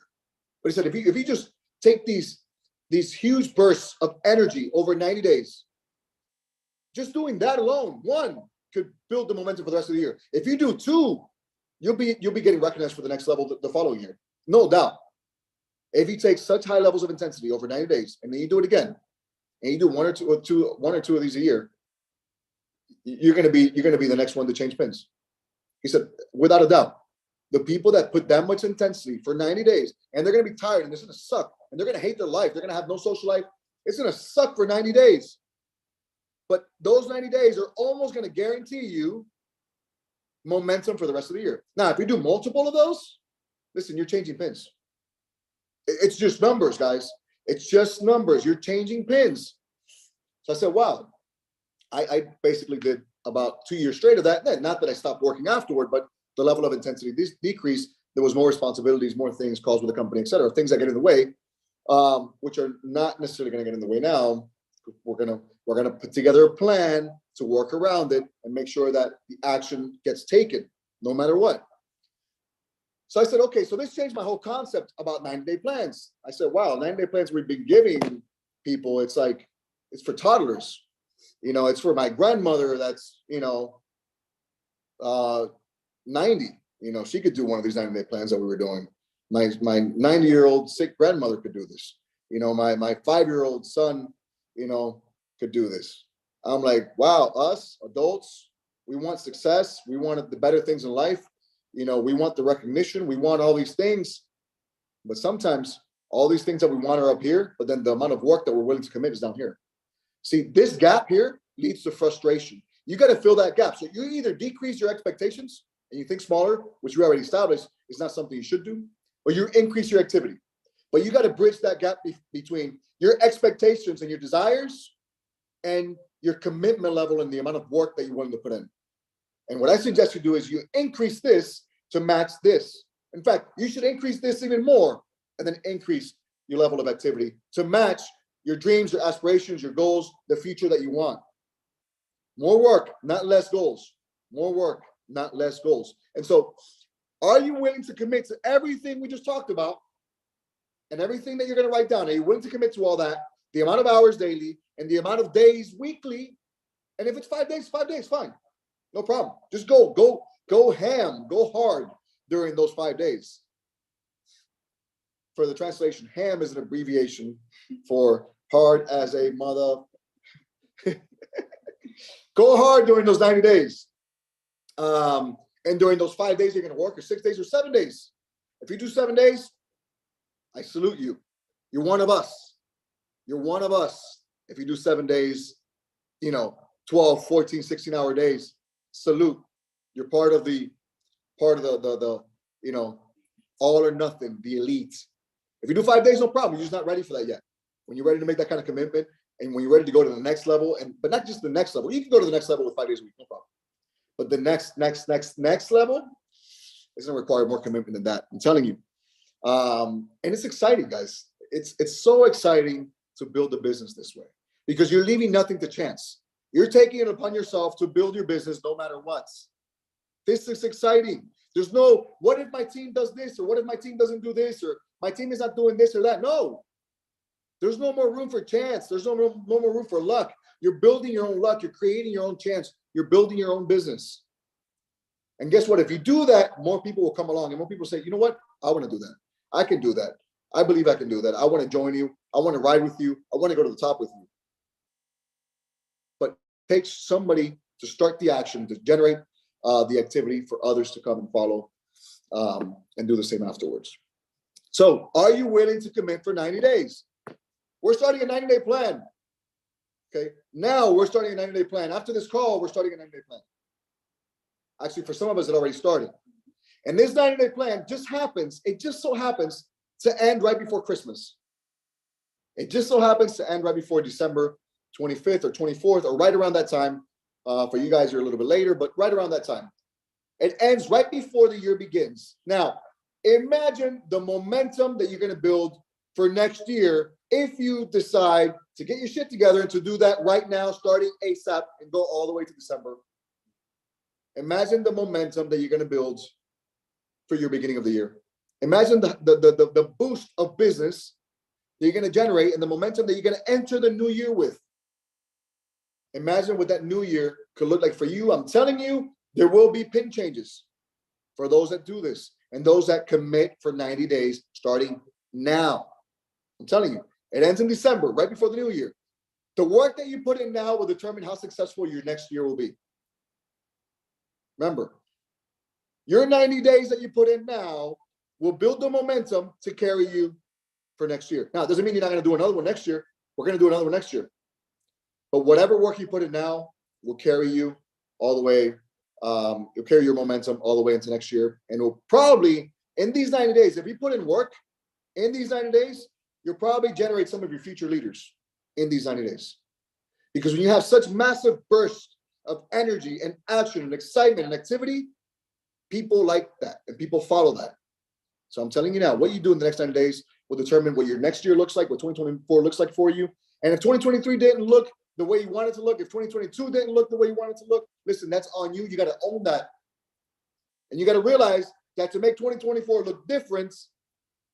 S5: But he said, if you just take these huge bursts of energy over 90 days, just doing that alone, 1 could build the momentum for the rest of the year. If you do 2, you'll be getting recognized for the next level the following year. No doubt. If you take such high levels of intensity over 90 days, and then you do it again, and you do 1 or 2 of these a year, you're gonna be the next one to change pins. He said, without a doubt, the people that put that much intensity for 90 days, and they're gonna be tired, and it's gonna suck, and they're gonna hate their life, they're gonna have no social life. It's gonna suck for 90 days. But those 90 days are almost gonna guarantee you momentum for the rest of the year. Now, if you do multiple of those, listen, you're changing pins. It's just numbers, guys. It's just numbers. You're changing pins. So I said, wow. I basically did about 2 years straight of that. Not that I stopped working afterward, but the level of intensity decreased. There was more responsibilities, more things, calls with the company, et cetera, things that get in the way, which are not necessarily going to get in the way now. We're going to We're going to put together a plan to work around it and make sure that the action gets taken no matter what. So I said, okay, so this changed my whole concept about 90-day plans. I said, wow, 90-day plans we've been giving people, it's like, it's for toddlers. It's for my grandmother that's, 90. She could do one of these 90-day plans that we were doing. My 90-year-old sick grandmother could do this. My 5-year-old son, could do this. I'm like, wow, us adults, we want success. We want the better things in life. We want the recognition. We want all these things. But sometimes all these things that we want are up here, but then the amount of work that we're willing to commit is down here. See, this gap here leads to frustration. You got to fill that gap. So you either decrease your expectations and you think smaller, which we already established is not something you should do, or you increase your activity. But you got to bridge that gap between your expectations and your desires and your commitment level and the amount of work that you're willing to put in. And what I suggest you do is you increase this to match this. In fact, you should increase this even more and then increase your level of activity to match your dreams, your aspirations, your goals, the future that you want. More work, not less goals. More work, not less goals. And so, are you willing to commit to everything we just talked about and everything that you're going to write down? Are you willing to commit to all that? The amount of hours daily and the amount of days weekly. And if it's 5 days, fine. No problem. Just go ham, go hard during those 5 days. For the translation, ham is an abbreviation for hard as a mother. Go hard during those 90 days. And during those 5 days, you're going to work, or 6 days, or 7 days. If you do 7 days, I salute you. You're one of us. You're one of us. If you do 7 days, 12, 14, 16-hour days, salute. You're part of the all or nothing, the elite. If you do 5 days, no problem. You're just not ready for that yet. When you're ready to make that kind of commitment, and when you're ready to go to the next level, but not just the next level. You can go to the next level with 5 days a week, no problem. But the next level is going to require more commitment than that. I'm telling you. And it's exciting, guys. It's so exciting to build a business this way because you're leaving nothing to chance. You're taking it upon yourself to build your business no matter what. This is exciting. There's no, what if my team does this, or what if my team doesn't do this, or my team is not doing this or that? No. There's no more room for chance. There's no more room for luck. You're building your own luck. You're creating your own chance. You're building your own business. And guess what? If you do that, more people will come along and more people say, you know what? I want to do that. I can do that. I believe I can do that. I want to join you. I want to ride with you. I want to go to the top with you. But it takes somebody to start the action, to generate the activity for others to come and follow and do the same afterwards. So are you willing to commit for 90 days? We're starting a 90-day plan. Okay. Now we're starting a 90-day plan. After this call, we're starting a 90-day plan. Actually, for some of us, it already started. And this 90-day plan it just so happens to end right before Christmas. It just so happens to end right before December 25th or 24th, or right around that time. For you guys, you're a little bit later, but right around that time. It ends right before the year begins. Now, imagine the momentum that you're going to build for next year if you decide to get your shit together and to do that right now, starting ASAP and go all the way to December. Imagine the momentum that you're going to build for your beginning of the year. Imagine the boost of business that you're going to generate and the momentum that you're going to enter the new year with. Imagine what that new year could look like for you. I'm telling you, there will be pin changes for those that do this and those that commit for 90 days starting now. I'm telling you, it ends in December, right before the new year. The work that you put in now will determine how successful your next year will be. Remember, your 90 days that you put in now will build the momentum to carry you for next year. Now, it doesn't mean you're not going to do another one next year. We're going to do another one next year. But whatever work you put in now will carry you all the way. You'll carry your momentum all the way into next year. And will probably, in these 90 days, if you put in work in these 90 days, you'll probably generate some of your future leaders in these 90 days. Because when you have such massive bursts of energy and action and excitement and activity, people like that and people follow that. So I'm telling you now, what you do in the next 90 days will determine what your next year looks like, what 2024 looks like for you. And if 2023 didn't look the way you want it to look, if 2022 didn't look the way you want it to look, listen, that's on you. You got to own that. And you got to realize that to make 2024 look different,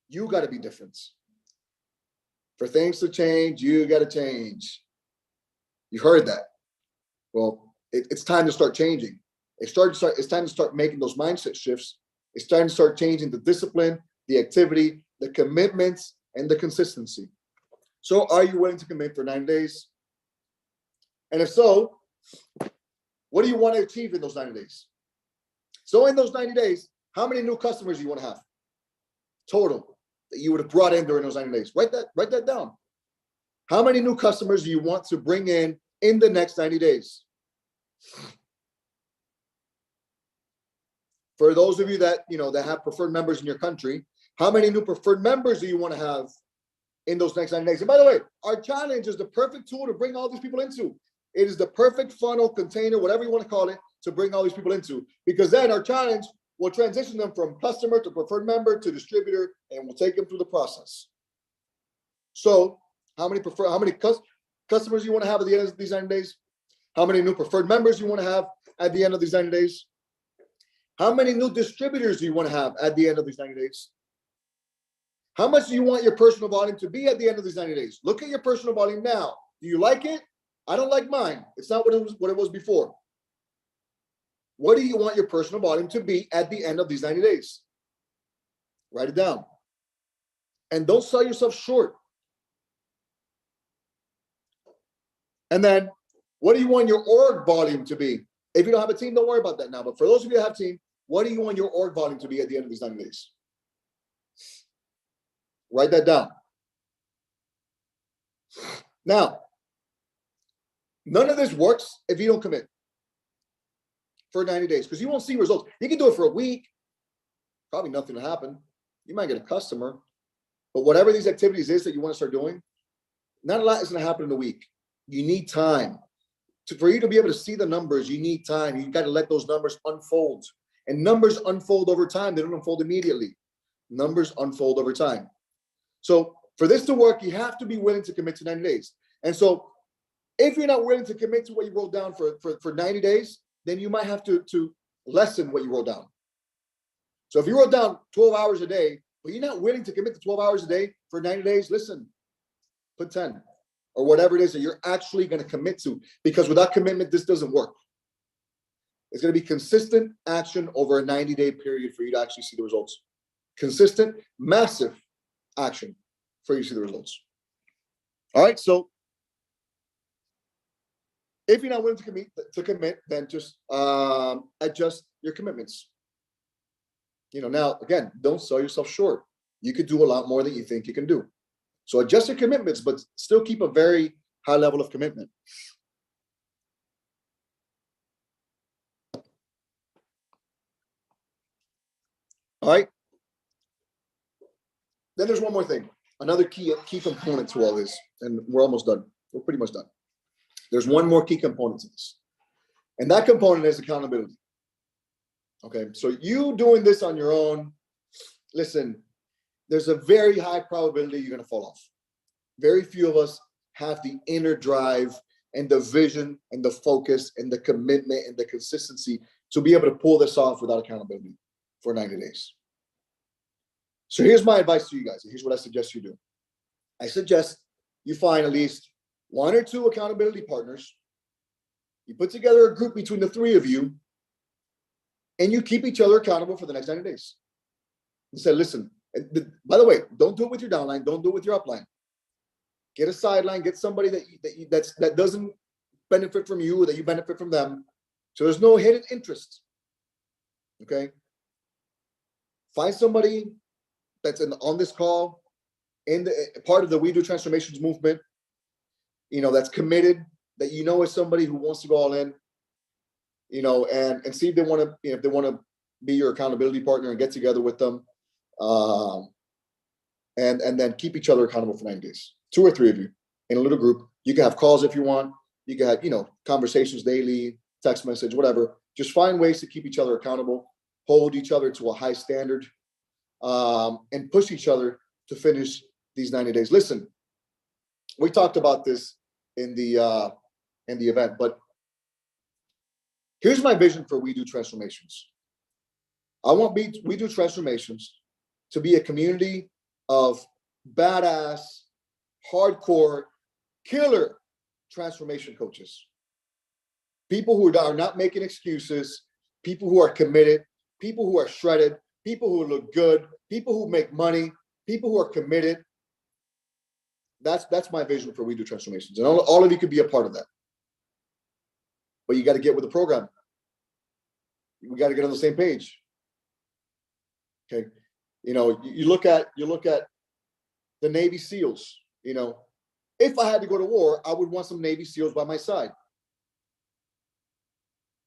S5: you got to be different. For things to change, you got to change. You heard that. Well, it's time to start changing. It's time to start making those mindset shifts. It's time to start changing the discipline, the activity, the commitments, and the consistency. So are you willing to commit for 9 days? And if so, what do you want to achieve in those 90 days? So in those 90 days, how many new customers do you want to have total that you would have brought in during those 90 days? Write that down. How many new customers do you want to bring in the next 90 days? For those of you that, that have preferred members in your country, how many new preferred members do you want to have in those next 90 days? And by the way, our challenge is the perfect tool to bring all these people into. It is the perfect funnel, container, whatever you want to call it, to bring all these people into. Because then our challenge will transition them from customer to preferred member to distributor, and we'll take them through the process. So how many customers you want to have at the end of these 90 days? How many new preferred members you want to have at the end of these 90 days? How many new distributors do you want to have at the end of these 90 days? How much do you want your personal volume to be at the end of these 90 days? Look at your personal volume now. Do you like it? I don't like mine. It's not what it was before. What do you want your personal volume to be at the end of these 90 days? Write it down. And don't sell yourself short. And then, what do you want your org volume to be? If you don't have a team, don't worry about that now. But for those of you that have a team, what do you want your org volume to be at the end of these 90 days? Write that down. Now, none of this works if you don't commit for 90 days, because you won't see results. You can do it for a week. Probably nothing will happen. You might get a customer. But whatever these activities is that you want to start doing, not a lot is going to happen in a week. You need time. For you to be able to see the numbers, you need time. You got to let those numbers unfold. And numbers unfold over time. They don't unfold immediately. Numbers unfold over time. So for this to work, you have to be willing to commit to 90 days. And so if you're not willing to commit to what you wrote down for 90 days, then you might have to lessen what you wrote down. So if you wrote down 12 hours a day, but you're not willing to commit to 12 hours a day for 90 days, listen, put 10 or whatever it is that you're actually going to commit to, because without commitment, this doesn't work. It's going to be consistent action over a 90-day period for you to actually see the results. Consistent, massive action for you to see the results. All right, so if you're not willing to commit, then just adjust your commitments. Now, again, don't sell yourself short. You could do a lot more than you think you can do. So adjust your commitments, but still keep a very high level of commitment. All right. Then there's one more thing, another key component to all this, and we're almost done. We're pretty much done. There's one more key component to this, and that component is accountability. Okay, so you doing this on your own, listen, there's a very high probability you're going to fall off. Very few of us have the inner drive and the vision and the focus and the commitment and the consistency to be able to pull this off without accountability for 90 days. So here's my advice to you guys. Here's what I suggest you do. I suggest you find at least 1 or 2 accountability partners. You put together a group between the 3 of you, and you keep each other accountable for the next 90 days. You say, listen, by the way, don't do it with your downline. Don't do it with your upline. Get a sideline. Get somebody that doesn't benefit from you, or that you benefit from them. So there's no hidden interest. Okay. Find somebody that's on this call, in the part of the We Do Transformations movement, that's committed, that is somebody who wants to go all in, and see if they want to, if they want to be your accountability partner, and get together with them, and then keep each other accountable for 90 days. 2 or 3 of you in a little group. You can have calls if you want. You can have, conversations daily, text message, whatever. Just find ways to keep each other accountable, hold each other to a high standard, and push each other to finish these 90 days. Listen, we talked about this in the and the event. But here's my vision for We Do Transformations. I want We Do Transformations to be a community of badass, hardcore, killer transformation coaches. People who are not making excuses, people who are committed, people who are shredded, people who look good, people who make money, people who are committed. That's my vision for We Do Transformations. And all of you could be a part of that. But you got to get with the program. We got to get on the same page. Okay. You know, you look at the Navy SEALs. You know, if I had to go to war, I would want some Navy SEALs by my side.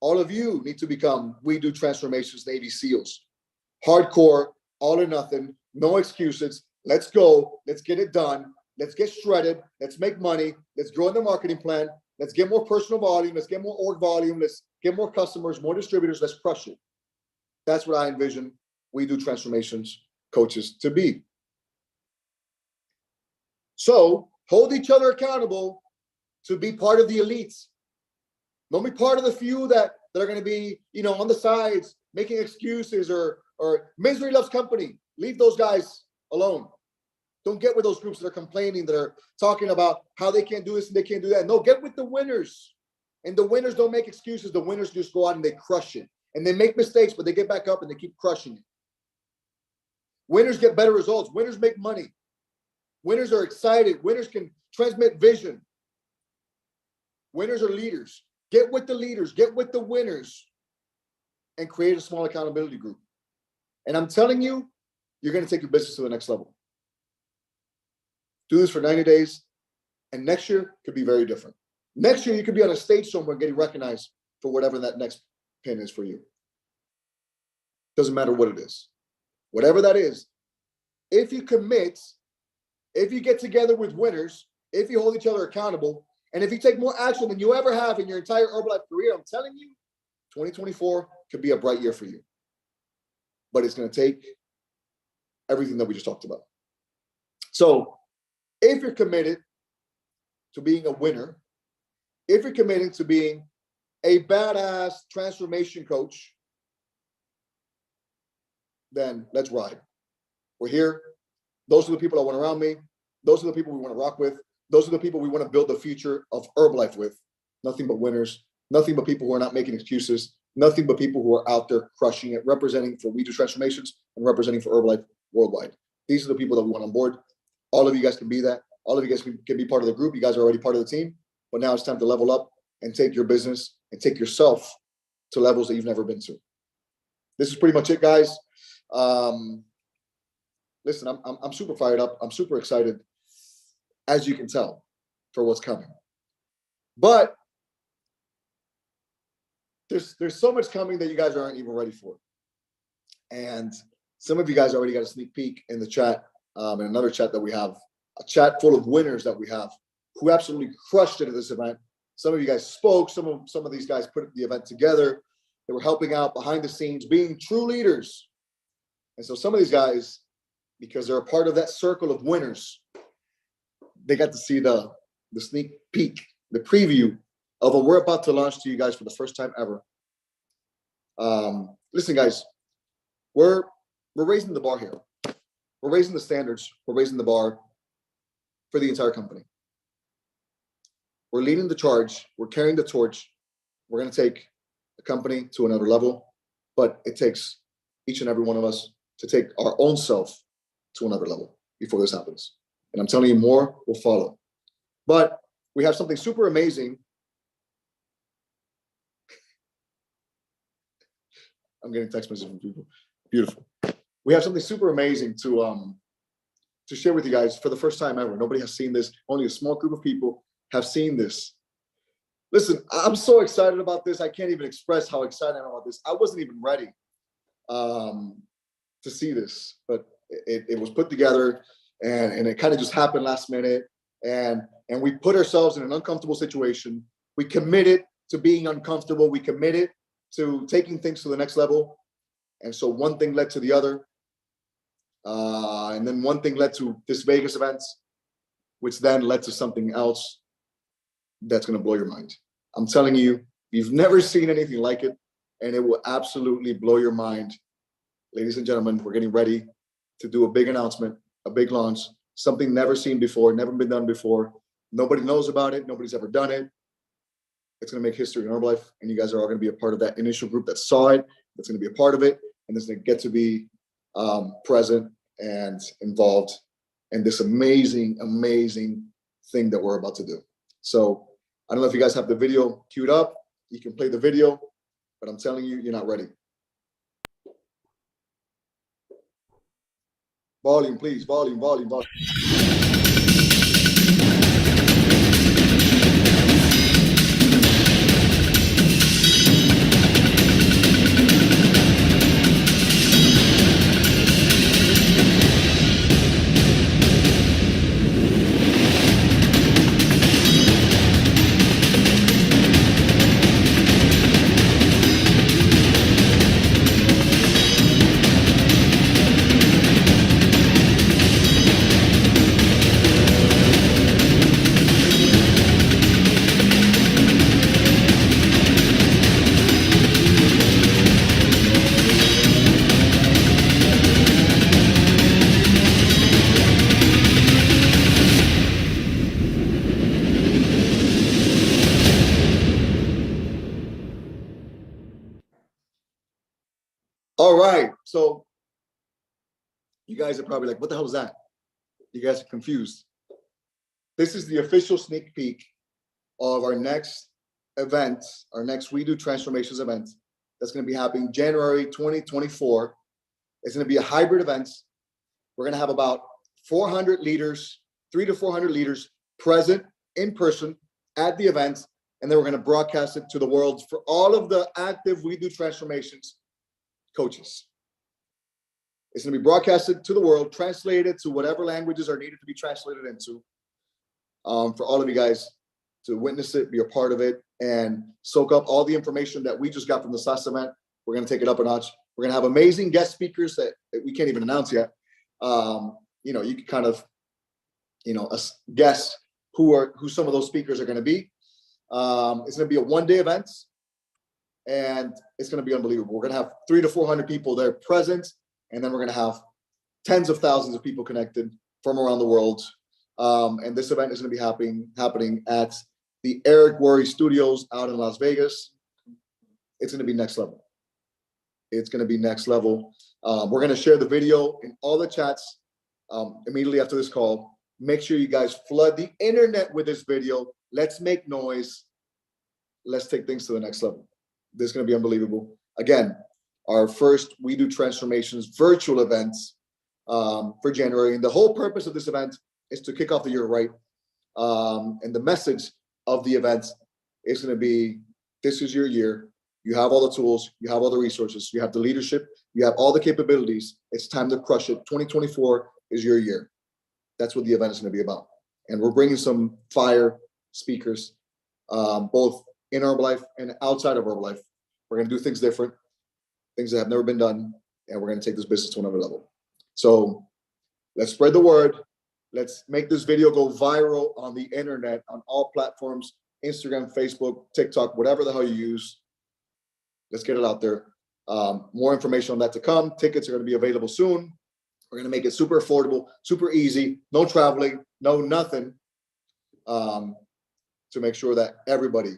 S5: All of you need to become We Do Transformations Navy SEALs. Hardcore, all or nothing, no excuses. Let's go. Let's get it done. Let's get shredded. Let's make money. Let's grow in the marketing plan. Let's get more personal volume. Let's get more org volume. Let's get more customers, more distributors. Let's crush it. That's what I envision We Do Transformations coaches to be. So hold each other accountable to be part of the elites. Don't be part of the few that are going to be, you know, on the sides, making excuses or misery loves company. Leave those guys alone. Don't get with those groups that are complaining, that are talking about how they can't do this and they can't do that. No, get with the winners. And the winners don't make excuses. The winners just go out and they crush it. And they make mistakes, but they get back up and they keep crushing it. Winners get better results. Winners make money. Winners are excited. Winners can transmit vision. Winners are leaders. Get with the leaders. Get with the winners and create a small accountability group. And I'm telling you, you're going to take your business to the next level. Do this for 90 days, and next year could be very different. Next year, you could be on a stage somewhere getting recognized for whatever that next pin is for you. Doesn't matter what it is. Whatever that is, if you commit, if you get together with winners, if you hold each other accountable, and if you take more action than you ever have in your entire Herbalife career, I'm telling you, 2024 could be a bright year for you. But it's going to take everything that we just talked about. So if you're committed to being a winner, if you're committed to being a badass transformation coach, then let's ride. We're here. Those are the people I want around me. Those are the people we want to rock with. Those are the people we want to build the future of Herbalife with. Nothing but winners. Nothing but people who are not making excuses. Nothing but people who are out there crushing it, representing for We Do Transformations and representing for Herbalife worldwide. These are the people that we want on board. All of you guys can be that. All of you guys can be part of the group. You guys are already part of the team. But now it's time to level up and take your business and take yourself to levels that you've never been to. This is pretty much it, guys. Listen, I'm super fired up. I'm super excited, as you can tell, for what's coming. But there's so much coming that you guys aren't even ready for. And some of you guys already got a sneak peek in the chat, in another chat that we have, a chat full of winners that we have who absolutely crushed it at this event. Some of you guys spoke. Some of these guys put the event together. They were helping out behind the scenes, being true leaders. And so some of these guys, because they're a part of that circle of winners, they got to see the sneak peek, the preview of what we're about to launch to you guys for the first time ever. Listen, guys, we're raising the bar here. We're raising the standards. We're raising the bar for the entire company. We're leading the charge. We're carrying the torch. We're going to take the company to another level, but it takes each and every one of us to take our own self to another level before this happens. And I'm telling you, more will follow. But we have something super amazing. I'm getting text messages from people. Beautiful. We have something super amazing to share with you guys for the first time ever. Nobody has seen this. Only a small group of people have seen this. Listen, I'm so excited about this. I can't even express how excited I am about this. I wasn't even ready to see this, but it was put together and it kind of just happened last minute. And we put ourselves in an uncomfortable situation. We committed to being uncomfortable. We committed to taking things to the next level. And so one thing led to the other. And then one thing led to this Vegas event, which then led to something else that's going to blow your mind. I'm telling you, you've never seen anything like it, and it will absolutely blow your mind. Ladies and gentlemen, we're getting ready to do a big announcement, a big launch, something never seen before, never been done before. Nobody knows about it. Nobody's ever done it. It's going to make history in Herbalife, and you guys are all going to be a part of that initial group that saw it. That's going to be a part of it, and it's going to get to be present and involved in this amazing, amazing thing that we're about to do. So I don't know if you guys have the video queued up. You can play the video, but I'm telling you, you're not ready. Volume, please. Volume, volume, volume. All right, so you guys are probably like, what the hell is that? You guys are confused. This is the official sneak peek of our next event, our next We Do Transformations event that's going to be happening January 2024. It's going to be a hybrid event. We're going to have about 400 leaders, 300 to 400 leaders present in person at the event, and then we're going to broadcast it to the world for all of the active We Do Transformations coaches. It's going to be broadcasted to the world, translated to whatever languages are needed to be translated into, for all of you guys to witness it, be a part of it, and soak up all the information that we just got from this last event. We're going to take it up a notch. We're going to have amazing guest speakers that we can't even announce yet. You know, you can kind of, you know, guess who some of those speakers are going to be. It's going to be a one-day event, and it's going to be unbelievable. We're going to have 300 to 400 people there present, and then we're going to have tens of thousands of people connected from around the world. And this event is going to be happening at the Eric Worre Studios out in Las Vegas. It's going to be next level. It's going to be next level. We're going to share the video in all the chats immediately after this call. Make sure you guys flood the internet with this video. Let's make noise. Let's take things to the next level. This is going to be unbelievable. Again, our first We Do Transformations virtual events for January. And the whole purpose of this event is to kick off the year right. And the message of the event is going to be, this is your year. You have all the tools. You have all the resources. You have the leadership. You have all the capabilities. It's time to crush it. 2024 is your year. That's what the event is going to be about. And we're bringing some fire speakers, both in Herbalife and outside of Herbalife. We're going to do things different, things that have never been done, and we're going to take this business to another level. So let's spread the word. Let's make this video go viral on the internet, on all platforms, Instagram, Facebook, TikTok, whatever the hell you use. Let's get it out there. More information on that to come. Tickets are going to be available soon. We're going to make it super affordable, super easy, no traveling, no nothing, to make sure that everybody,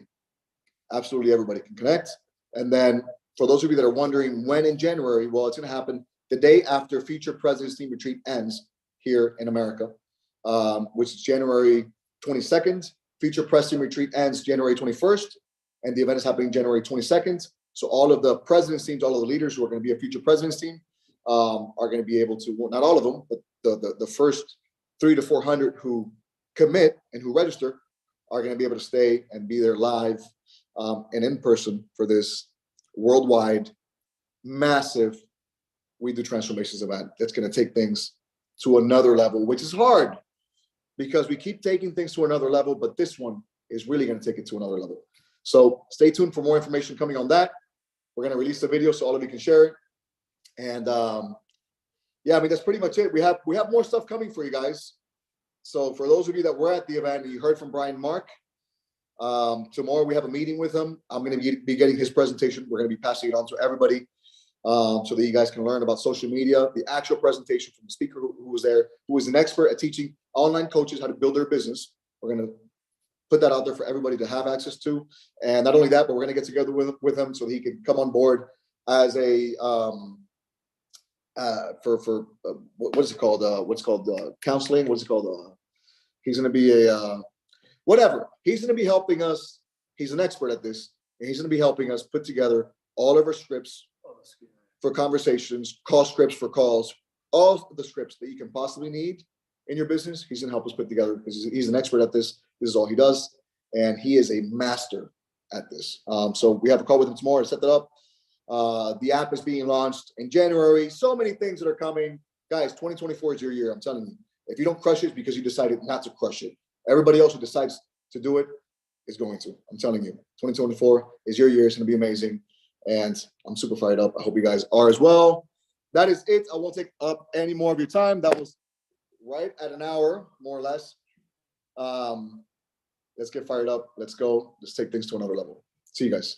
S5: absolutely everybody can connect. And then for those of you that are wondering when in January, well, it's going to happen the day after Future Presidents Team Retreat ends here in America, which is January 22nd. Future Press Team Retreat ends January 21st, and the event is happening January 22nd. So all of the presidents teams, all of the leaders who are going to be a Future Presidents Team are going to be able to, well, not all of them, but the first 300 to 400 who commit and who register are going to be able to stay and be there live and in person for this worldwide, massive We Do Transformations event that's going to take things to another level, which is hard because we keep taking things to another level, but this one is really going to take it to another level. So stay tuned for more information coming on that. We're going to release the video so all of you can share it. And yeah, I mean, that's pretty much it. We have more stuff coming for you guys. So for those of you that were at the event and you heard from Brian Mark, Tomorrow we have a meeting with him. I'm going to be getting his presentation. We're going to be passing it on to everybody so that you guys can learn about social media. The actual presentation from the speaker who was there, who is an expert at teaching online coaches how to build their business. We're going to put that out there for everybody to have access to. And not only that, but we're going to get together with him so that he can come on board as a what is it called? What's called counseling? What's it called? He's going to be a whatever. He's going to be helping us. He's an expert at this, and he's going to be helping us put together all of our scripts for conversations, call scripts for calls, all the scripts that you can possibly need in your business. He's going to help us put together because he's an expert at this. This is all he does, and he is a master at this. So we have a call with him tomorrow to set that up. The app is being launched in January. So many things that are coming. Guys, 2024 is your year. I'm telling you. If you don't crush it, it's because you decided not to crush it. Everybody else who decides to do it is going to. I'm telling you. 2024 is your year. It's going to be amazing. And I'm super fired up. I hope you guys are as well. That is it. I won't take up any more of your time. That was right at an hour, more or less. Let's get fired up. Let's go. Let's take things to another level. See you guys.